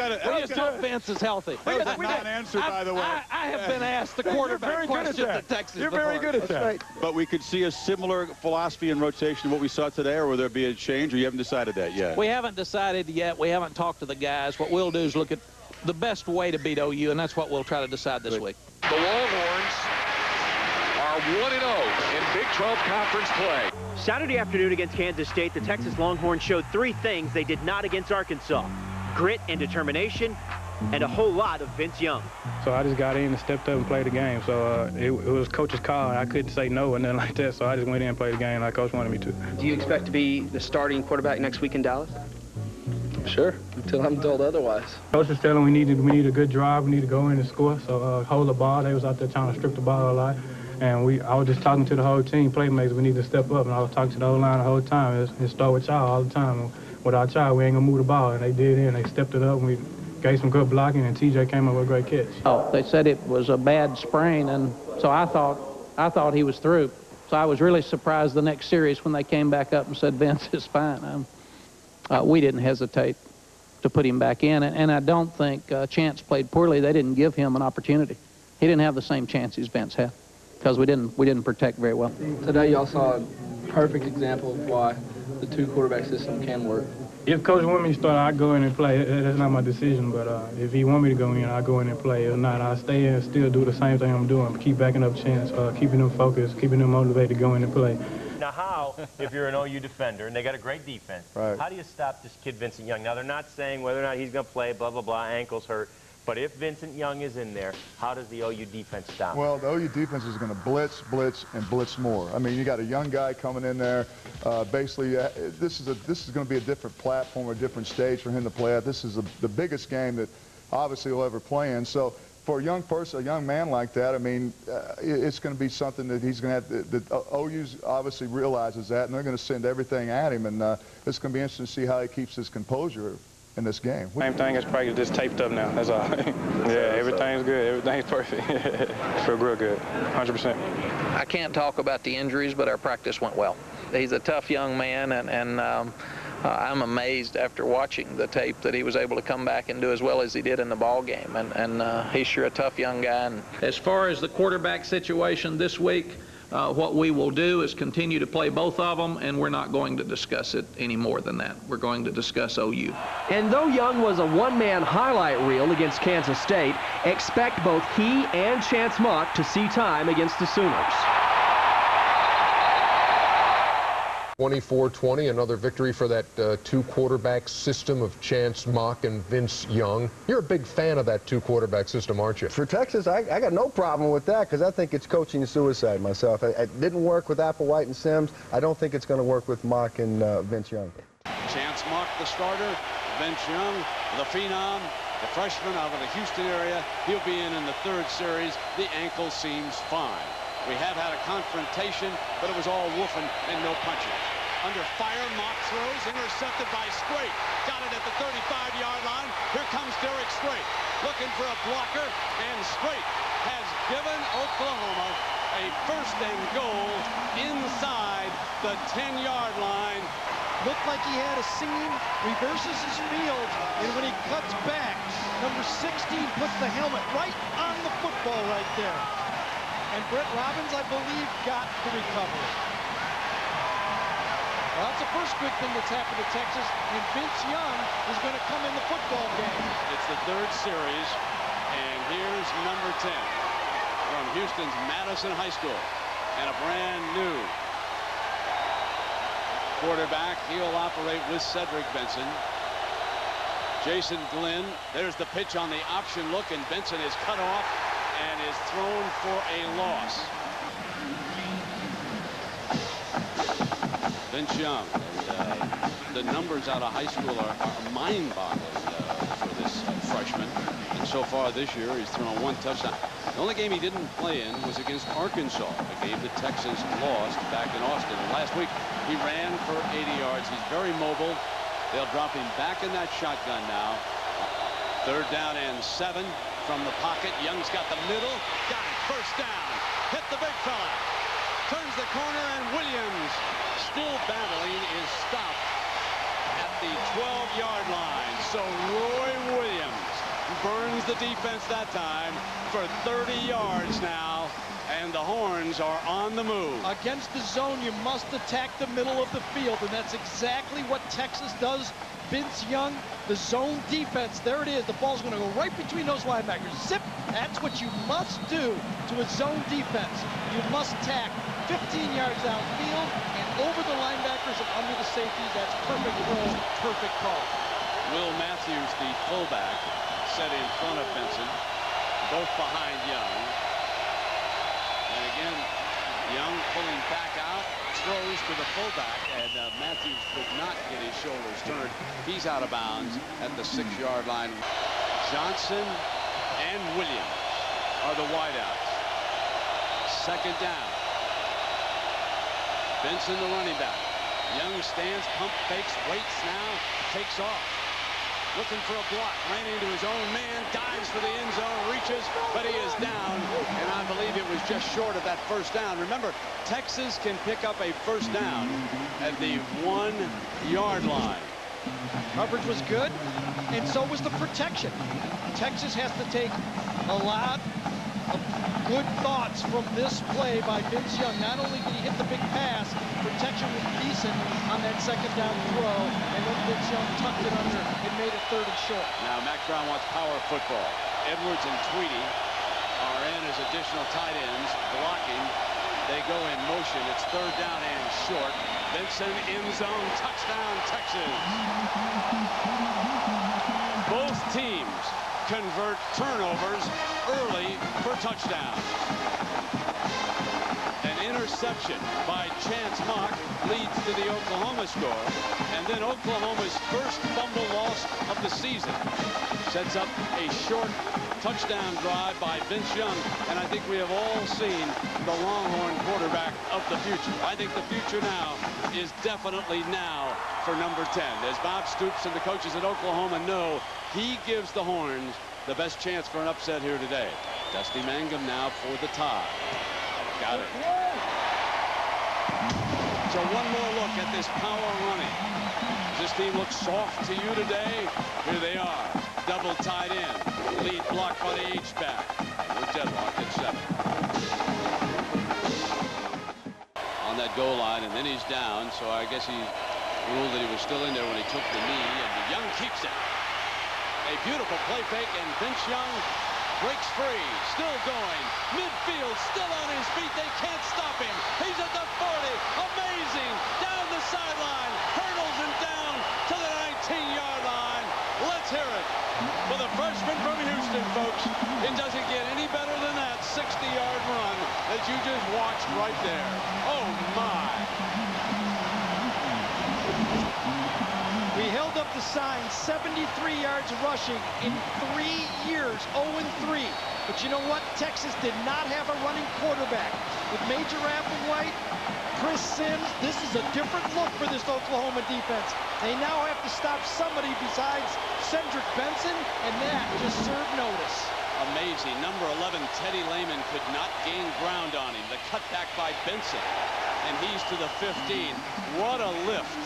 Vince is healthy. That was a non-answer, by the way. I have been asked the quarterback question at Texas. You're very good at that. Right. But we could see a similar philosophy and rotation to what we saw today, or will there be a change, or you haven't decided that yet? We haven't decided yet. We haven't talked to the guys. What we'll do is look at the best way to beat OU, and that's what we'll try to decide this week. The Longhorns are 1-0 in Big 12 conference play. Saturday afternoon against Kansas State, the Texas Longhorns showed 3 things they did not against Arkansas: grit and determination, and a whole lot of Vince Young. So I just got in and stepped up and played the game. So it was coach's call, and I couldn't say no and nothing like that. So I just went in and played the game like coach wanted me to. Do you expect to be the starting quarterback next week in Dallas? Sure, until I'm told otherwise. Coach was telling we need a good drive. We need to go in and score. So hold the ball. They was out there trying to strip the ball a lot. And I was just talking to the whole team, playmakers, we need to step up. And I was talking to the whole line the whole time. It start with y'all all the time. Without y'all, we ain't going to move the ball. And they did it, and they stepped it up. And we gave some good blocking, and TJ came up with a great catch. Oh, they said it was a bad sprain, and so I thought he was through. So I was really surprised the next series when they came back up and said Vince is fine. We didn't hesitate to put him back in, and I don't think Chance played poorly. They didn't give him an opportunity. He didn't have the same chances Vince had because we didn't protect very well. Today y'all saw a perfect example of why the 2 quarterback system can work. If coach want me to start, I go in and play. That's not my decision, but if he want me to go in, I go in and play. If not, I stay in and still do the same thing I'm doing. Keep backing up Chance, keeping them focused, keeping them motivated to go in and play. Now, how, if you're an OU defender, and they got a great defense, how do you stop this kid Vincent Young? Now, they're not saying whether or not he's going to play, blah, blah, blah, ankles hurt. But if Vincent Young is in there, how does the OU defense stop him? Well, the OU defense is going to blitz, and blitz more. I mean, you got a young guy coming in there. Basically, this is going to be a different platform, a different stage for him to play at. This is the biggest game that obviously he'll ever play in. So for a young person, a young man like that, I mean, it's going to be something that he's going to have. The OU's obviously realizes that, and they're going to send everything at him. And it's going to be interesting to see how he keeps his composure in this game. Same thing as practice, just taped up now, that's all. Yeah, everything's good, everything's perfect. Feel real good, 100%. I can't talk about the injuries, but our practice went well. He's a tough young man, and I'm amazed after watching the tape that he was able to come back and do as well as he did in the ball game, and he's sure a tough young guy. And as far as the quarterback situation this week, what we will do is continue to play both of them, and we're not going to discuss it any more than that. We're going to discuss OU. And though Young was a one-man highlight reel against Kansas State, expect both he and Chance Mock to see time against the Sooners. 24-20, another victory for that 2-quarterback system of Chance Mock and Vince Young. You're a big fan of that 2-quarterback system, aren't you? For Texas, I got no problem with that because I think it's coaching suicide myself. It didn't work with Applewhite and Sims. I don't think it's going to work with Mock and Vince Young. Chance Mock, the starter. Vince Young, the phenom, the freshman out of the Houston area. He'll be in the 3rd series. The ankle seems fine. We have had a confrontation, but it was all woofing and no punching. Under fire, Mock throws, intercepted by Strait. Got it at the 35-yard line. Here comes Derek Strait, looking for a blocker, and Strait has given Oklahoma a 1st and goal inside the 10-yard line. Looked like he had a seam, reverses his field, and when he cuts back, number 16 puts the helmet right on the football right there. And Brett Robbins, I believe, got the recovery. Well, that's the first good thing that's happened to Texas, and Vince Young is going to come in the football game. It's the 3rd series, and here's number 10 from Houston's Madison High School, and a brand new quarterback. He'll operate with Cedric Benson. Jason Glenn, there's the pitch on the option look, and Benson is cut off and is thrown for a loss. Vince Young, the numbers out of high school are mind-boggling for this freshman. And so far this year, he's thrown 1 touchdown. The only game he didn't play in was against Arkansas, the game that Texas lost back in Austin. And last week, he ran for 80 yards. He's very mobile. They'll drop him back in that shotgun now. 3rd down and 7 from the pocket. Young's got the middle. Got it. First down. Hit the big fella. Turns the corner, and Williams, still battling, is stopped at the 12-yard line. So Roy Williams burns the defense that time for 30 yards now. And the Horns are on the move. Against the zone, you must attack the middle of the field, and that's exactly what Texas does. Vince Young, the zone defense, there it is. The ball's going to go right between those linebackers. Zip, that's what you must do to a zone defense. You must tack 15 yards downfield and over the linebackers and under the safeties. That's perfect throw, perfect call. Will Matthews, the fullback, set in front of Benson, both behind Young. And again, Young pulling back out, throws to the fullback, and Matthews could not get his shoulders turned. He's out of bounds at the 6-yard line. Johnson and Williams are the wideouts. 2nd down. Benson, the running back. Young stands, pump fakes, waits now, takes off. Looking for a block, ran into his own man, dives for the end zone, reaches, but he is down, and I believe it was just short of that first down. Remember, Texas can pick up a first down at the 1-yard line. Coverage was good, and so was the protection. Texas has to take a lot of good thoughts from this play by Vince Young. Not only did he hit the big pass, protection was decent on that 2nd down throw, and then Vince Young tucked it under and made it 3rd and short. Now Mack Brown wants power football. Edwards and Tweedy are in as additional tight ends, blocking. They go in motion. It's 3rd down and short. Benson in zone, touchdown Texas. Both teams convert turnovers early for touchdowns. An interception by Chance Mock leads to the Oklahoma score, and then Oklahoma's first fumble loss of the season sets up a short touchdown drive by Vince Young, and I think we have all seen the Longhorn quarterback of the future. I think the future now is definitely now for number 10. As Bob Stoops and the coaches at Oklahoma know, he gives the Horns the best chance for an upset here today. Dusty Mangum now for the tie. Got it. So one more look at this power running. Does this team look soft to you today? Here they are. Double tight end. Lead blocked by the H-back. We're deadlocked at 7. On that goal line, and then he's down, so I guess he ruled that he was still in there when he took the knee, and Young keeps it. A beautiful play fake, and Vince Young breaks free, still going, midfield, still on his feet. They can't stop him. He's at the 40. Amazing. Down the sideline, hurdles and down to the 19-yard line. Let's hear it for the freshman from Houston, folks. It doesn't get any better than that 60-yard run that you just watched right there. Oh, my. We held up the sign, 73 yards rushing in 3 years, 0-3. But you know what? Texas did not have a running quarterback. With Major Applewhite, Chris Sims, this is a different look for this Oklahoma defense. They now have to stop somebody besides Cedric Benson, and that just served notice. Amazing. Number 11, Teddy Lehman, could not gain ground on him. The cutback by Benson, and he's to the 15. What a lift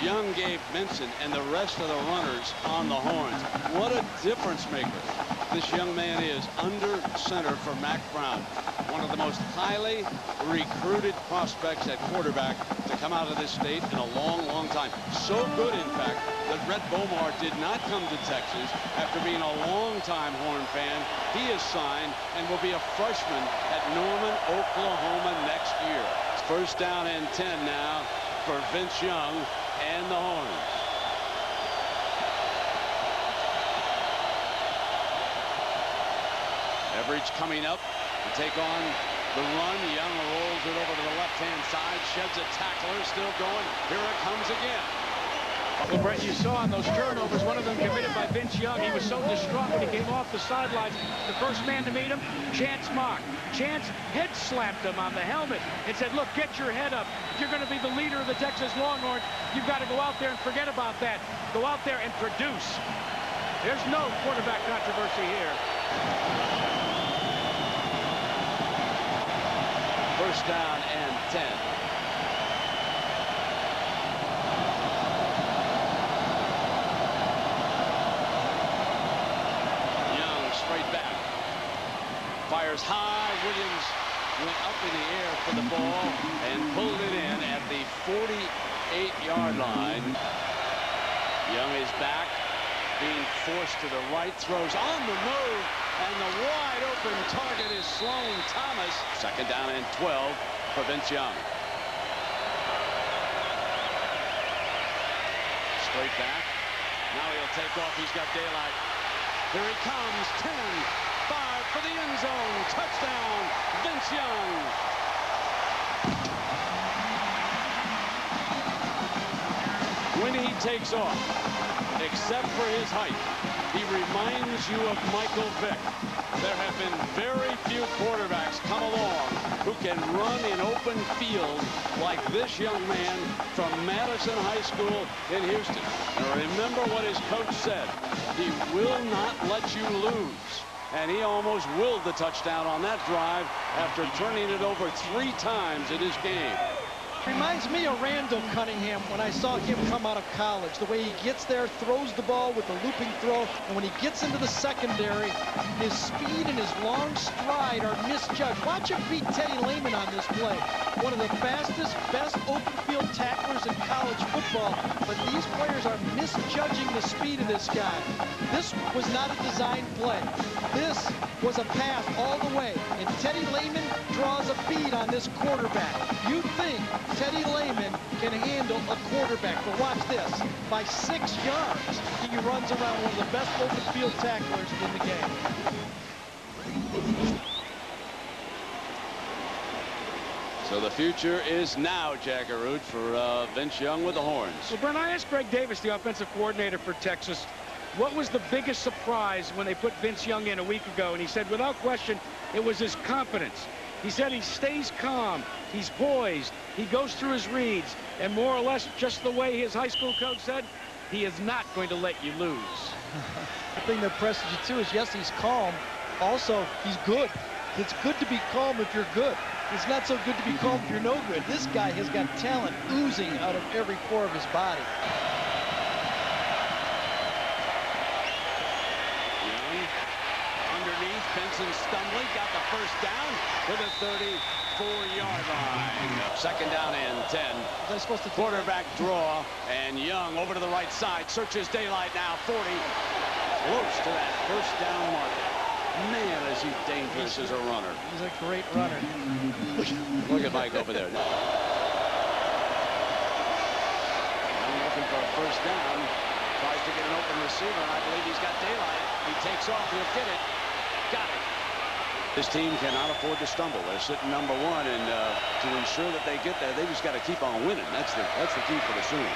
Young gave Benson and the rest of the runners on the Horns. What a difference maker this young man is under center for Mack Brown. One of the most highly recruited prospects at quarterback to come out of this state in a long, long time. So good, in fact, that Brett Bomar did not come to Texas after being a long-time Horn fan. He is signed and will be a freshman at Norman, Oklahoma next year. First down and 10 now for Vince Young and the Horns. Everidge coming up to take on the run. Young rolls it over to the left-hand side, sheds a tackler, still going. Here it comes again. Well, Brett, you saw on those turnovers, one of them committed by Vince Young. He was so distraught when he came off the sidelines. The first man to meet him, Chance Mock. Chance head slapped him on the helmet and said, look, get your head up. If you're going to be the leader of the Texas Longhorns, you've got to go out there and forget about that. Go out there and produce. There's no quarterback controversy here. First down and 10. Young straight back. Fires high. Williams went up in the air for the ball and pulled it in at the 48-yard line. Young is back, being forced to the right, throws on the move, and the wide open target is Sloan Thomas. Second down and 12 for Vince Young. Straight back. Now he'll take off. He's got daylight. Here he comes. 10, 5 for the end zone. Touchdown, Vince Young. When he takes off, except for his height, he reminds you of Michael Vick. There have been very few quarterbacks come along who can run in open field like this young man from Madison High School in Houston. And remember what his coach said. He will not let you lose. And he almost willed the touchdown on that drive after turning it over 3 times in his game. Reminds me of Randall Cunningham when I saw him come out of college. The way he gets there, throws the ball with a looping throw, and when he gets into the secondary, his speed and his long stride are misjudged. Watch him beat Teddy Lehman on this play. One of the fastest, best open field tacklers in college football, but these players are misjudging the speed of this guy. This was not a design play. This was a pass all the way, and Teddy Lehman draws a bead on this quarterback. You think Teddy Lehman can handle a quarterback, but watch this. By 6 yards, he runs around one of the best open field tacklers in the game. So the future is now, Jackaroo, for Vince Young with the Horns. Well, Brent, I asked Greg Davis, the offensive coordinator for Texas, what was the biggest surprise when they put Vince Young in a week ago? And he said, without question, it was his confidence. He said he stays calm, he's poised, he goes through his reads, and more or less just the way his high school coach said, he is not going to let you lose. The thing that impresses you too is, yes, he's calm. Also, he's good. It's good to be calm if you're good. It's not so good to be calm if you're no good. This guy has got talent oozing out of every pore of his body. Benson stumbling, got the first down to the 34-yard line. Second down and 10. They're supposed to quarterback draw, and Young over to the right side, searches daylight now, 40, close to that first down marker. Man, is he dangerous as a runner. He's a great runner. Look at Mike over there. Young looking for a first down, tries to get an open receiver, and I believe he's got daylight. He takes off, he'll get it. Got it. This team cannot afford to stumble. They're sitting #1, and to ensure that they get there, they just got to keep on winning. That's the key for the Sooners.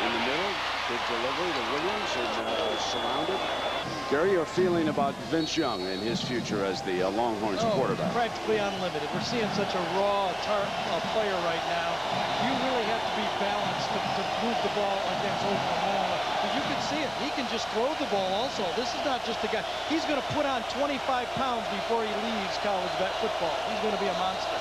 In the middle, good delivery to Williams, and surrounded. Gary, your feeling about Vince Young and his future as the Longhorns quarterback? Practically unlimited. We're seeing such a raw player right now. You really have to be balanced to move the ball against Oklahoma. But you can see it. He can just throw the ball also. This is not just a guy. He's going to put on 25 pounds before he leaves college football. He's going to be a monster.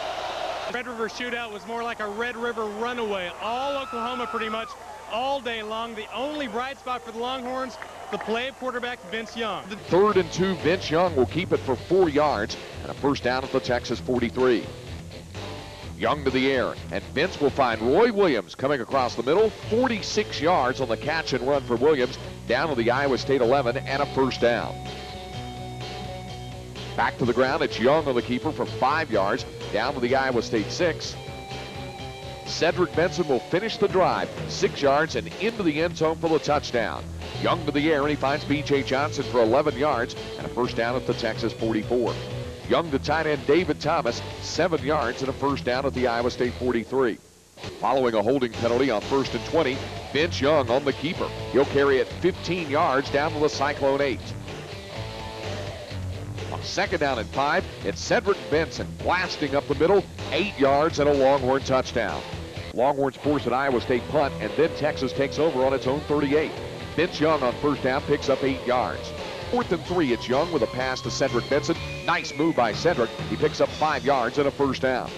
Red River Shootout was more like a Red River runaway. All Oklahoma pretty much all day long. The only bright spot for the Longhorns, the play of quarterback Vince Young. 3rd and 2, Vince Young will keep it for 4 yards and a first down at the Texas 43. Young to the air, and Vince will find Roy Williams coming across the middle. 46 yards on the catch and run for Williams, down to the Iowa State 11 and a first down. Back to the ground, it's Young on the keeper for 5 yards, down to the Iowa State 6. Cedric Benson will finish the drive, 6 yards and into the end zone for the touchdown. Young to the air, and he finds B.J. Johnson for 11 yards and a first down at the Texas 44. Young to tight end David Thomas, 7 yards and a first down at the Iowa State 43. Following a holding penalty on 1st and 20, Vince Young on the keeper. He'll carry it 15 yards down to the Cyclone 8. On 2nd down and 5, it's Cedric Benson blasting up the middle, 8 yards and a Longhorn touchdown. Longhorns force an Iowa State punt, and then Texas takes over on its own 38. Vince Young on first down picks up 8 yards. 4th and 3, it's Young with a pass to Cedric Benson. Nice move by Cedric. He picks up 5 yards and a first down.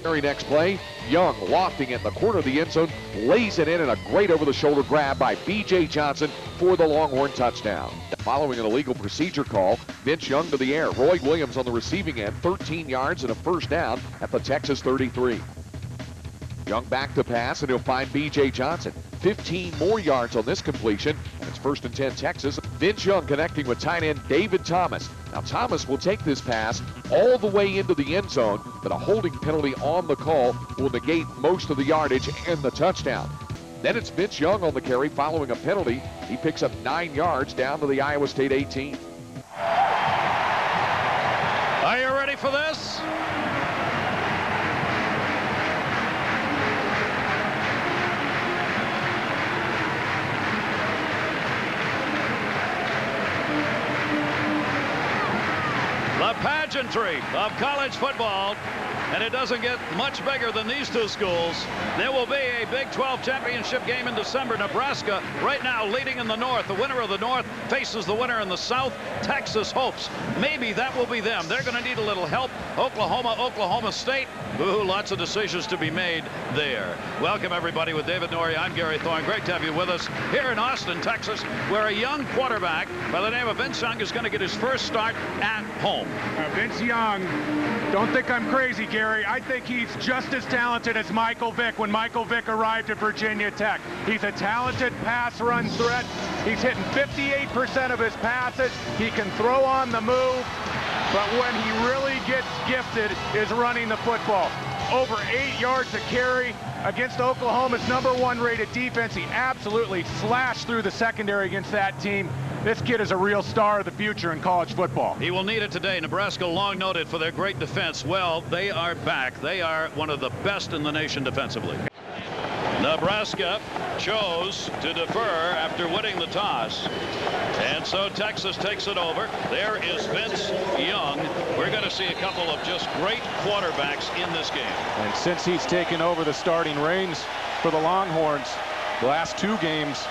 Very next play, Young lofting at the corner of the end zone, lays it in, and a great over-the-shoulder grab by B.J. Johnson for the Longhorn touchdown. Following an illegal procedure call, Vince Young to the air. Roy Williams on the receiving end, 13 yards and a first down at the Texas 33. Young back to pass, and he'll find B.J. Johnson. 15 more yards on this completion, and it's 1st and 10 Texas. Vince Young connecting with tight end David Thomas. Now Thomas will take this pass all the way into the end zone, but a holding penalty on the call will negate most of the yardage and the touchdown. Then it's Vince Young on the carry following a penalty. He picks up 9 yards down to the Iowa State 18. Are you ready for this? The pageantry of college football, and it doesn't get much bigger than these two schools. There will be a Big 12 championship game in December. Nebraska right now leading in the North. The winner of the North faces the winner in the South. Texas hopes maybe that will be them. They're going to need a little help. Oklahoma State. Ooh, lots of decisions to be made there. Welcome everybody with David Norrie. I'm Gary Thorne. Great to have you with us here in Austin, Texas, where a young quarterback by the name of Vince Young is going to get his first start at home. Vince Young, don't think I'm crazy, Gary. I think he's just as talented as Michael Vick when Michael Vick arrived at Virginia Tech. He's a talented pass run threat. He's hitting 58% of his passes. He can throw on the move, but when he really gets gifted is running the football. Over 8 yards to carry against Oklahoma's #1 rated defense. He absolutely slashed through the secondary against that team. This kid is a real star of the future in college football. He will need it today. Nebraska, long noted for their great defense. Well, they are back. They are one of the best in the nation defensively. Nebraska chose to defer after winning the toss. And so Texas takes it over. There is Vince Young. We're going to see a couple of just great quarterbacks in this game. And since he's taken over the starting reins for the Longhorns, the last 2 games,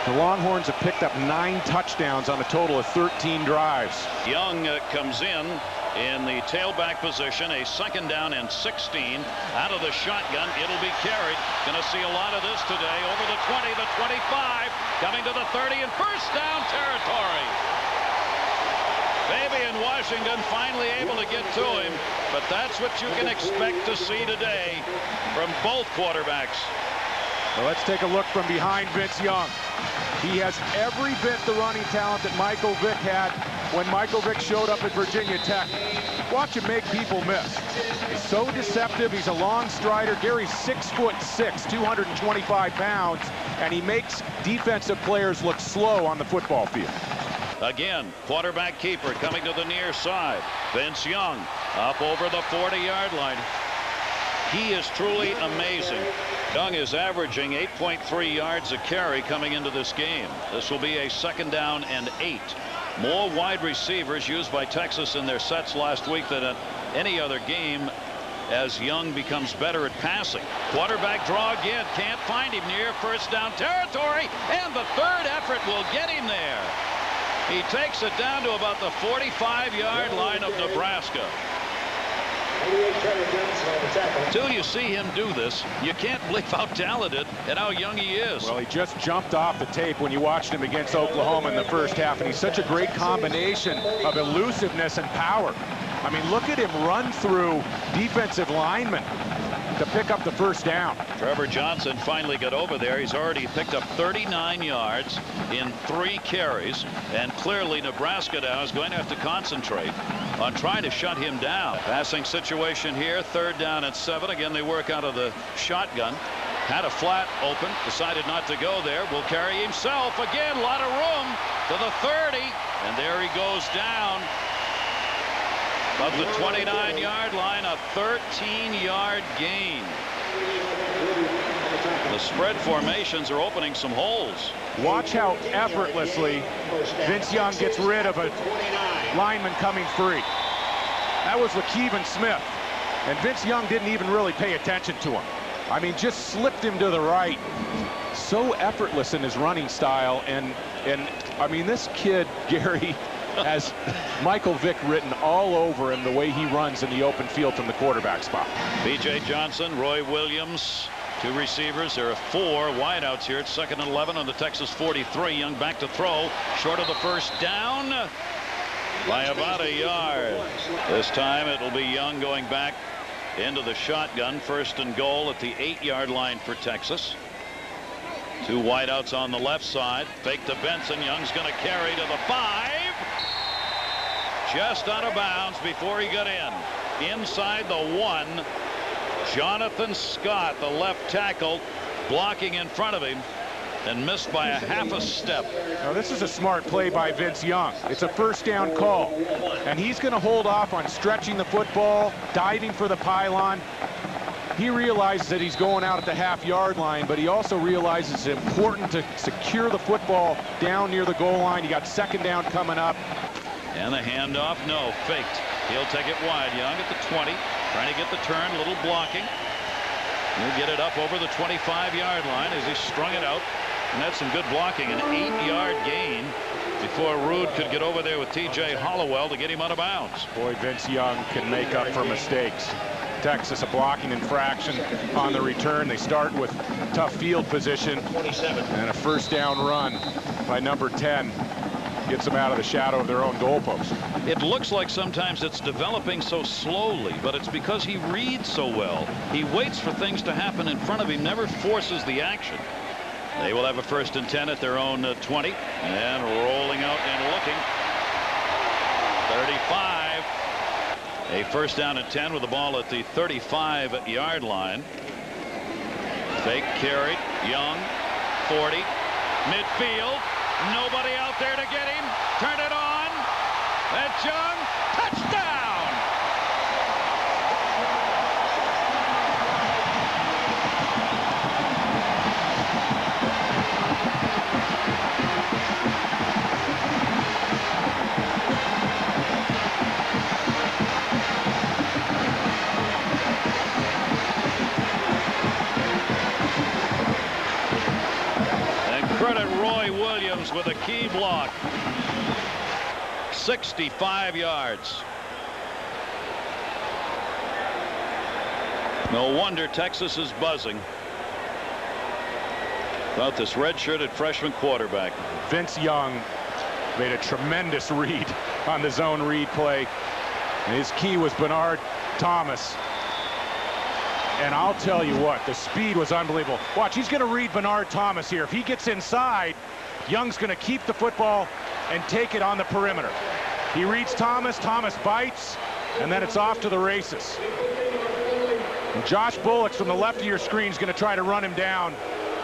the Longhorns have picked up 9 touchdowns on a total of 13 drives. Young comes in the tailback position, a 2nd down and 16 out of the shotgun. It'll be carried. Going to see a lot of this today. Over the 20, the 25, coming to the 30 and first down territory. Fabian Washington finally able to get to him, but that's what you can expect to see today from both quarterbacks. Well, let's take a look from behind Vince Young. He has every bit the running talent that Michael Vick had when Michael Vick showed up at Virginia Tech. Watch him make people miss. He's so deceptive. He's a long strider. Gary's 6'6", 225 pounds, and he makes defensive players look slow on the football field. Again, quarterback keeper coming to the near side. Vince Young up over the 40-yard line. He is truly amazing. Young is averaging 8.3 yards a carry coming into this game. This will be a 2nd down and 8. More wide receivers used by Texas in their sets last week than at any other game as Young becomes better at passing. Quarterback draw again. Can't find him near first down territory, and the 3rd effort will get him there. He takes it down to about the 45-yard line of Nebraska. Till you see him do this, you can't believe how talented and how young he is. Well, he just jumped off the tape when you watched him against Oklahoma in the first half, and he's such a great combination of elusiveness and power. I mean, look at him run through defensive linemen to pick up the first down. Trevor Johnson finally got over there. He's already picked up 39 yards in 3 carries, and clearly Nebraska now is going to have to concentrate on trying to shut him down. Passing situation here, 3rd down and 7. Again, they work out of the shotgun. Had a flat open, decided not to go there. Will carry himself again. A lot of room to the 30, and there he goes down of the 29-yard line, a 13-yard gain. The spread formations are opening some holes. Watch how effortlessly Vince Young gets rid of a lineman coming free. That was LaKeven Smith, and Vince Young didn't even really pay attention to him. I mean, just slipped him to the right. So effortless in his running style. And I mean, this kid, Gary, has Michael Vick written all over him the way he runs in the open field from the quarterback spot. B.J. Johnson, Roy Williams, two receivers. There are 4 wideouts here. It's 2nd and 11 on the Texas 43. Young back to throw. Short of the first down by about a yard. This time it'll be Young going back into the shotgun. 1st and goal at the 8-yard line for Texas. 2 wideouts on the left side. Fake to Benson. Young's going to carry to the 5. Just out of bounds before he got in. Inside the 1. Jonathan Scott, the left tackle, blocking in front of him and missed by a half a step. Now, this is a smart play by Vince Young. It's a first down call, and he's going to hold off on stretching the football, diving for the pylon. He realizes that he's going out at the half-yard line, but he also realizes it's important to secure the football down near the goal line. You got 2nd down coming up. And the handoff, no, faked. He'll take it wide. Young at the 20, trying to get the turn, little blocking. He'll get it up over the 25-yard line as he strung it out. And that's some good blocking. An 8-yard gain before Rude could get over there with T.J. Hollowell to get him out of bounds. Boy, Vince Young can make up for mistakes. Texas a blocking infraction on the return. They start with tough field position, and a first down run by number 10 gets them out of the shadow of their own goalpost. It looks like sometimes it's developing so slowly, but it's because he reads so well. He waits for things to happen in front of him, never forces the action. They will have a 1st and 10 at their own 20, and rolling out and looking. 35. A 1st down and 10 with the ball at the 35-yard line. Fake carried. Young. 40. Midfield. Nobody out there to get him. Turn it on. That's Young. Touchdown. Credit Roy Williams with a key block. 65 yards. No wonder Texas is buzzing about this redshirted freshman quarterback. Vince Young made a tremendous read on the zone read play. And his key was Bernard Thomas. And I'll tell you what, the speed was unbelievable. Watch, he's going to read Bernard Thomas here. If he gets inside, Young's going to keep the football and take it on the perimeter. He reads Thomas, Thomas bites, and then it's off to the races. And Josh Bullocks from the left of your screen is going to try to run him down.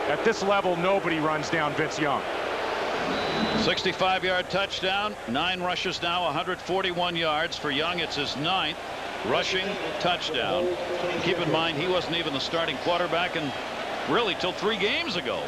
At this level, nobody runs down Vince Young. 65-yard touchdown, 9 rushes now, 141 yards for Young. It's his 9th rushing touchdown. Keep in mind, he wasn't even the starting quarterback and really till 3 games ago.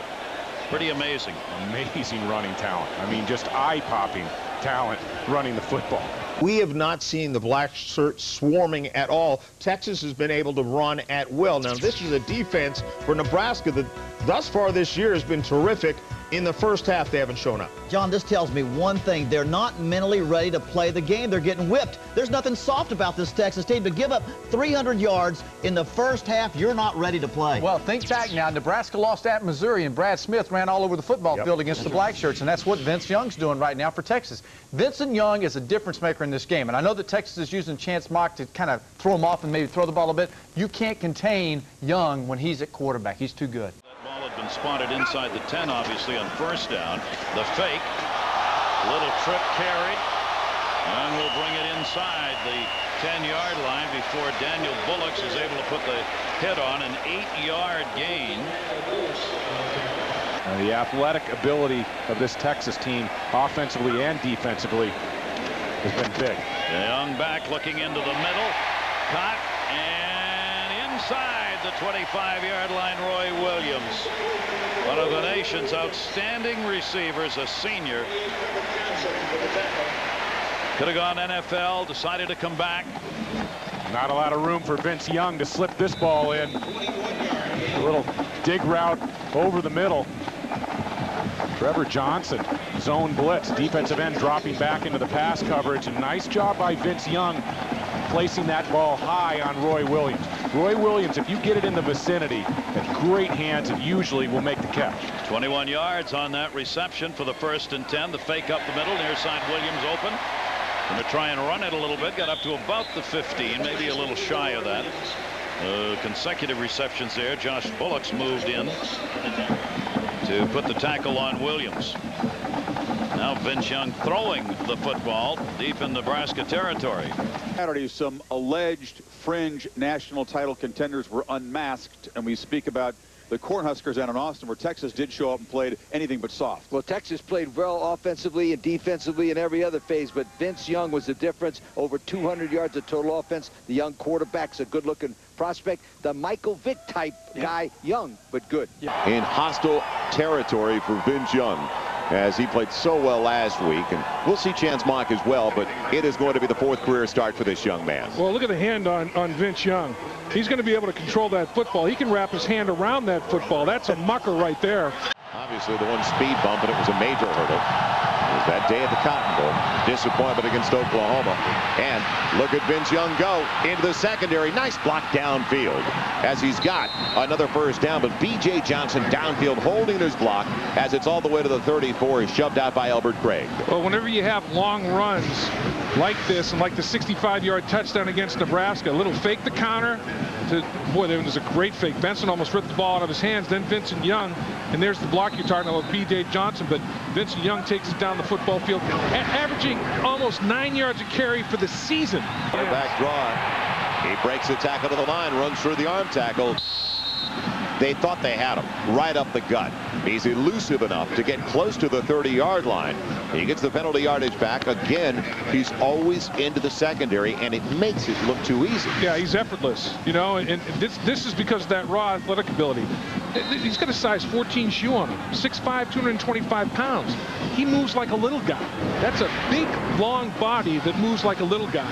Pretty amazing. Amazing running talent. I mean, just eye-popping talent running the football. We have not seen the black shirts swarming at all. Texas has been able to run at will. Now, this is a defense for Nebraska that thus far this year has been terrific. In the first half, they haven't shown up. John, this tells me one thing. They're not mentally ready to play the game. They're getting whipped. There's nothing soft about this Texas team. To give up 300 yards in the first half, you're not ready to play. Well, think back now. Nebraska lost at Missouri, and Brad Smith ran all over the football field against the black shirts, and that's what Vince Young's doing right now for Texas. Vincent Young is a difference maker in this game, and I know that Texas is using Chance Mock to kind of throw him off and maybe throw the ball a bit. You can't contain Young when he's at quarterback. He's too good. Been spotted inside the 10, obviously, on first down. The fake. Little trip carried. And will bring it inside the 10-yard line before Daniel Bullocks is able to put the hit on an 8-yard gain. The athletic ability of this Texas team, offensively and defensively, has been big. Young back looking into the middle. Caught and inside the 25-yard line, Roy Williams, one of the nation's outstanding receivers, a senior. Could have gone NFL, decided to come back. Not a lot of room for Vince Young to slip this ball in. little dig route over the middle. Trevor Johnson, zone blitz, defensive end dropping back into the pass coverage. And nice job by Vince Young placing that ball high on Roy Williams. Roy Williams, if you get it in the vicinity, has great hands and usually will make the catch. 21 yards on that reception for the 1st and 10. The fake up the middle, near side Williams open. Going to try and run it a little bit. Got up to about the 15, maybe a little shy of that. Consecutive receptions there. Josh Bullock's moved in to put the tackle on Williams. Now Vince Young throwing the football deep in Nebraska territory. Saturday, some alleged fringe national title contenders were unmasked, and we speak about the Cornhuskers down in Austin, where Texas did show up and played anything but soft. Well, Texas played well offensively and defensively in every other phase, but Vince Young was the difference. Over 200 yards of total offense. The young quarterback's a good-looking prospect. The Michael Vick type guy, young but good. In hostile territory for Vince Young, as he played so well last week, and we'll see Chance Mock as well, but it is going to be the 4th career start for this young man. Well, look at the hand on Vince Young. He's going to be able to control that football. He can wrap his hand around that football. That's a mucker right there. Obviously the one speed bump, and it was a major hurdle. It was that day at the Cotton Bowl. Disappointment against Oklahoma. And look at Vince Young go into the secondary. Nice block downfield as he's got another 1st down. But B.J. Johnson downfield holding his block as it's all the way to the 34. He's shoved out by Albert Craig. Well, whenever you have long runs like this and like the 65-yard touchdown against Nebraska, a little fake the counter. Boy, there was a great fake. Benson almost ripped the ball out of his hands. Then Vincent Young, and there's the block you're talking about, B.J. Johnson. But Vincent Young takes it down the football field, averaging almost 9 yards a carry for the season. Back draw. He breaks the tackle to the line, runs through the arm tackle. They thought they had him right up the gut. He's elusive enough to get close to the 30-yard line. He gets the penalty yardage back. Again, he's always into the secondary, and it makes it look too easy. Yeah, he's effortless, you know, and this is because of that raw athletic ability. He's got a size 14 shoe on him, 6'5", 225 pounds. He moves like a little guy. That's a big, long body that moves like a little guy.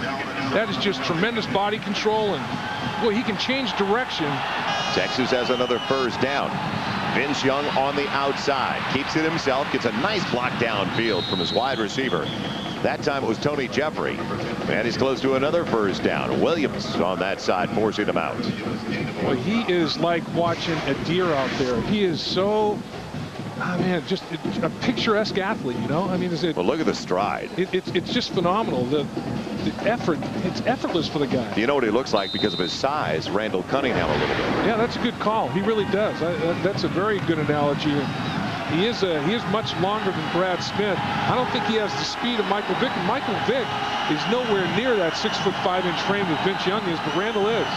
That is just tremendous body control, and boy, he can change direction. Texas has another 1st down. Vince Young on the outside, keeps it himself, gets a nice block downfield from his wide receiver. That time it was Tony Jeffrey, and he's close to another 1st down. Williams on that side forcing him out. Well, he is like watching a deer out there. He is so, man, just a picturesque athlete, you know. I mean, well, look at the stride. It's just phenomenal. The effort, it's effortless for the guy. You know what he looks like because of his size? Randall Cunningham a little bit. Yeah, that's a good call. He really does. That's a very good analogy. He is much longer than Brad Smith. I don't think he has the speed of Michael Vick. And Michael Vick is nowhere near that 6'5" frame that Vince Young is, but Randall is.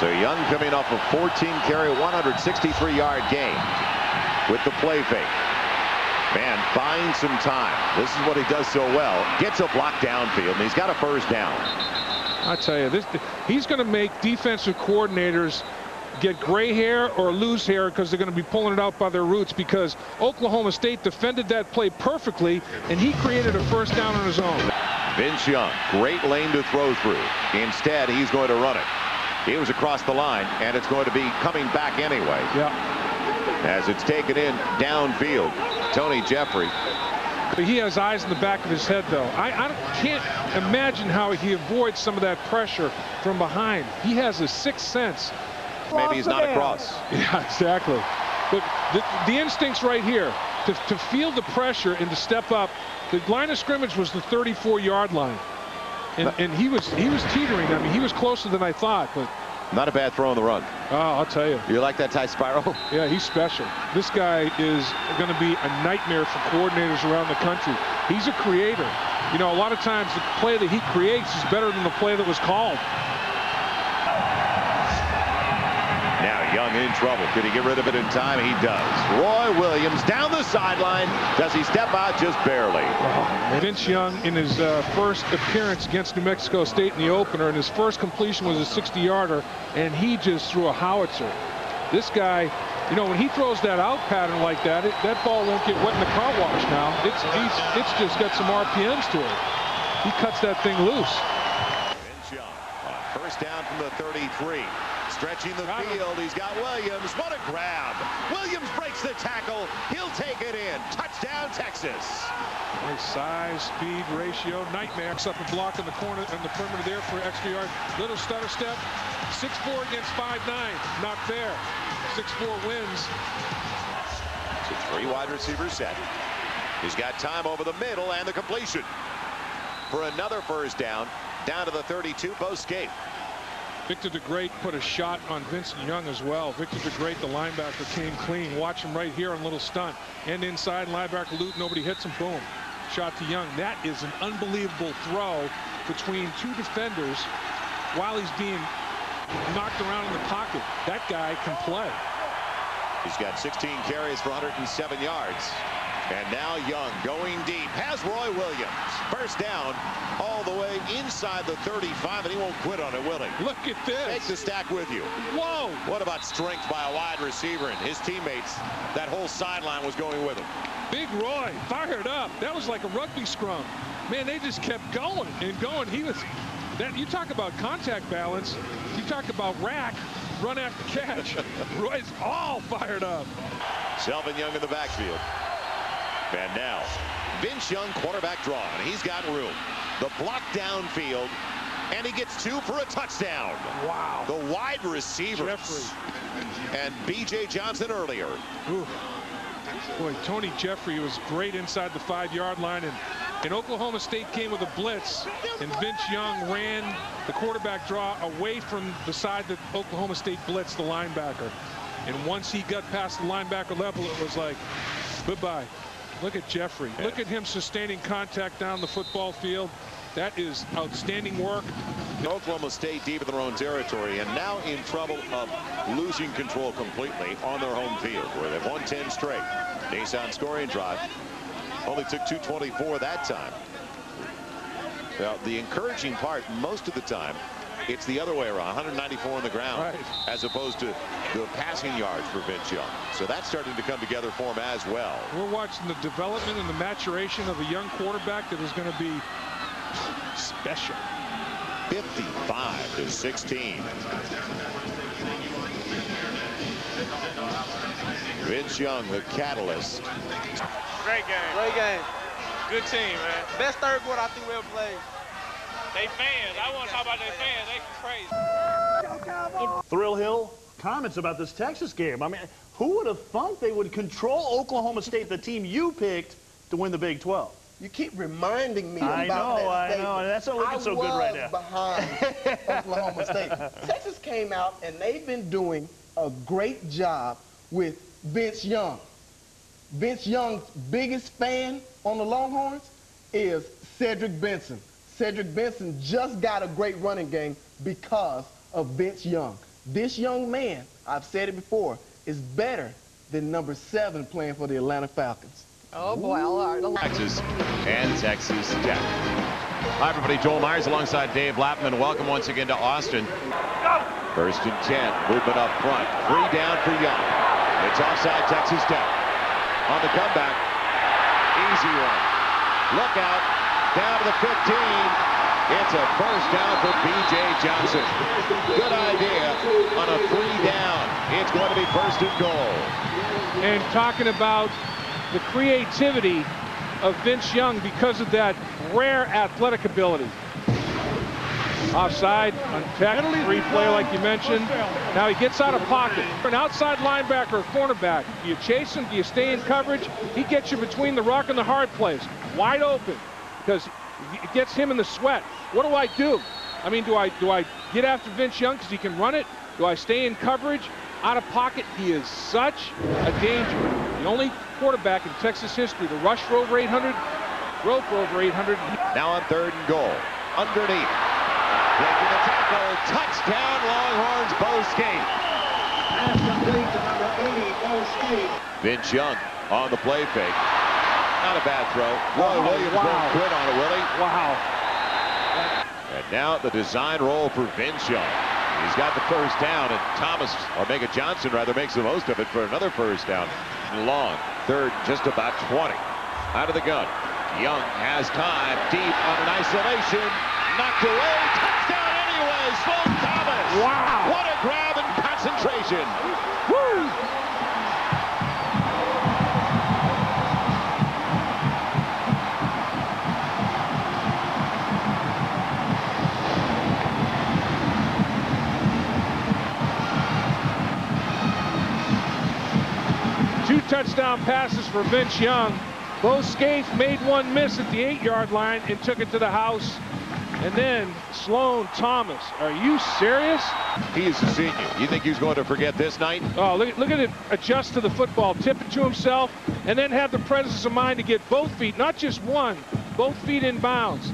So Young coming off a 14-carry, 163-yard game with the play fake. Man, buying some time. This is what he does so well. Gets a block downfield, and he's got a 1st down. I tell you, he's going to make defensive coordinators get gray hair or lose hair because they're going to be pulling it out by their roots, because Oklahoma State defended that play perfectly, and he created a 1st down on his own. Vince Young, great lane to throw through. Instead, he's going to run it. It was across the line, and it's going to be coming back anyway. Yeah. As it's taken in downfield. Tony Jeffrey. But he has eyes in the back of his head, though. I can't imagine how he avoids some of that pressure from behind. He has a sixth sense. Maybe he's not across. Yeah, exactly. But the instinct's right here. To feel the pressure and to step up. The line of scrimmage was the 34-yard line. And he was teetering. I mean, he was closer than I thought, but not a bad throw on the run. Oh, I'll tell you. You like that Ty Spiral? Yeah, he's special. This guy is going to be a nightmare for coordinators around the country. He's a creator. You know, a lot of times the play that he creates is better than the play that was called. Now Young in trouble. Could he get rid of it in time? He does. Roy Williams down the sideline. Does he step out? Just barely. Oh, Vince Young in his first appearance against New Mexico State in the opener, and his first completion was a 60-yarder, and he just threw a howitzer. This guy, you know, when he throws that out pattern like that, that ball won't get wet in the car wash now. It's just got some RPMs to it. He cuts that thing loose. Vince Young on first down from the 33. Stretching the field. He's got Williams. What a grab. Williams breaks the tackle. He'll take it in. Touchdown, Texas. Nice size, speed, ratio. Nightmare. Up a block in the corner and the perimeter there for extra yard. Little stutter step. 6'4" against 5'9". Not fair. 6'4" wins. So 3 wide receivers set. He's got time over the middle and the completion for another first down to the 32 post-game. Victor DeGreat put a shot on Vincent Young as well. Victor DeGreat, the linebacker, came clean. Watch him right here on a little stunt. And inside, linebacker loop, nobody hits him. Boom. Shot to Young. That is an unbelievable throw between 2 defenders while he's being knocked around in the pocket. That guy can play. He's got 16 carries for 107 yards. And now Young going deep. Has Roy Williams. First down all the way inside the 35, and he won't quit on it, will he? Look at this. Take the stack with you. Whoa. What about strength by a wide receiver and his teammates? That whole sideline was going with him. Big Roy fired up. That was like a rugby scrum. Man, they just kept going and going. He was that. You talk about contact balance. You talk about rack, run after catch. Roy's all fired up. Selvin Young in the backfield. And now, Vince Young, quarterback draw, and he's got room. The block downfield, and he gets 2 for a touchdown. Wow. The wide receivers. Jeffrey. And B.J. Johnson earlier. Ooh. Boy, Tony Jeffrey was great inside the 5-yard line, and Oklahoma State came with a blitz, and Vince Young ran the quarterback draw away from the side that Oklahoma State blitzed the linebacker. And once he got past the linebacker level, it was like, goodbye. Look at Jeffrey. Yeah. Look at him sustaining contact down the football field. That is outstanding work. Oklahoma State deep in their own territory and now in trouble of losing control completely on their home field where they've won 10 straight. Nissan scoring drive. Only took 224 that time. Well, the encouraging part most of the time, it's the other way around, 194 on the ground, right, as opposed to the passing yards for Vince Young. So that's starting to come together for him as well. We're watching the development and the maturation of a young quarterback that is going to be special. 55-16. Vince Young, the catalyst. Great game. Great game. Good team, man. Best third quarter I think we ever played. They fans. I want to talk about their fans. They crazy. Thrill Hill, comments about this Texas game. I mean, who would have thought they would control Oklahoma State, the team you picked to win the Big 12? You keep reminding me about that statement. I know. That's not looking so good right now. Behind Oklahoma State. Texas came out, and they've been doing a great job with Vince Young. Vince Young's biggest fan on the Longhorns is Cedric Benson. Cedric Benson just got a great running game because of Vince Young. This young man, I've said it before, is better than number 7 playing for the Atlanta Falcons. Oh, boy. Texas and Texas Tech. Hi, everybody. Joel Myers alongside Dave Lappman. Welcome once again to Austin. First and 10. Movement up front. 3 down for Young. It's offside Texas Tech. On the comeback. Easy one. Look out. Down to the 15. It's a first down for B.J. Johnson. Good idea on a 3 down. It's going to be first and goal. And talking about the creativity of Vince Young because of that rare athletic ability. Offside, unchecked, free play like you mentioned. Now he gets out of pocket. An outside linebacker or cornerback. Do you chase him? Do you stay in coverage? He gets you between the rock and the hard place. Wide open. Because it gets him in the sweat. What do I do? I mean, do I get after Vince Young because he can run it? Do I stay in coverage? Out of pocket, he is such a danger. The only quarterback in Texas history to rush for over 800, throw for over 800. Now on 3rd and goal. Underneath. Breaking the tackle. Touchdown, Longhorns, Bo Skate. Vince Young on the play fake. Not a bad throw. Roy Williams won't quit on it, will he? Wow. And now the design roll for Vince Young. He's got the first down, and Thomas, or Mega Johnson rather, makes the most of it for another first down. Long, 3rd, just about 20. Out of the gun. Young has time, deep on an isolation. Knocked away, touchdown anyway, Sloan Thomas. Wow. What a grab and celebration. Woo! Two touchdown passes for Vince Young. Bo Scaife made one miss at the 8-yard line and took it to the house. And then Sloan Thomas. Are you serious? He is a senior. You think he's going to forget this night? Oh, look at it adjust to the football, tip it to himself, and then have the presence of mind to get both feet, not just one, both feet in bounds.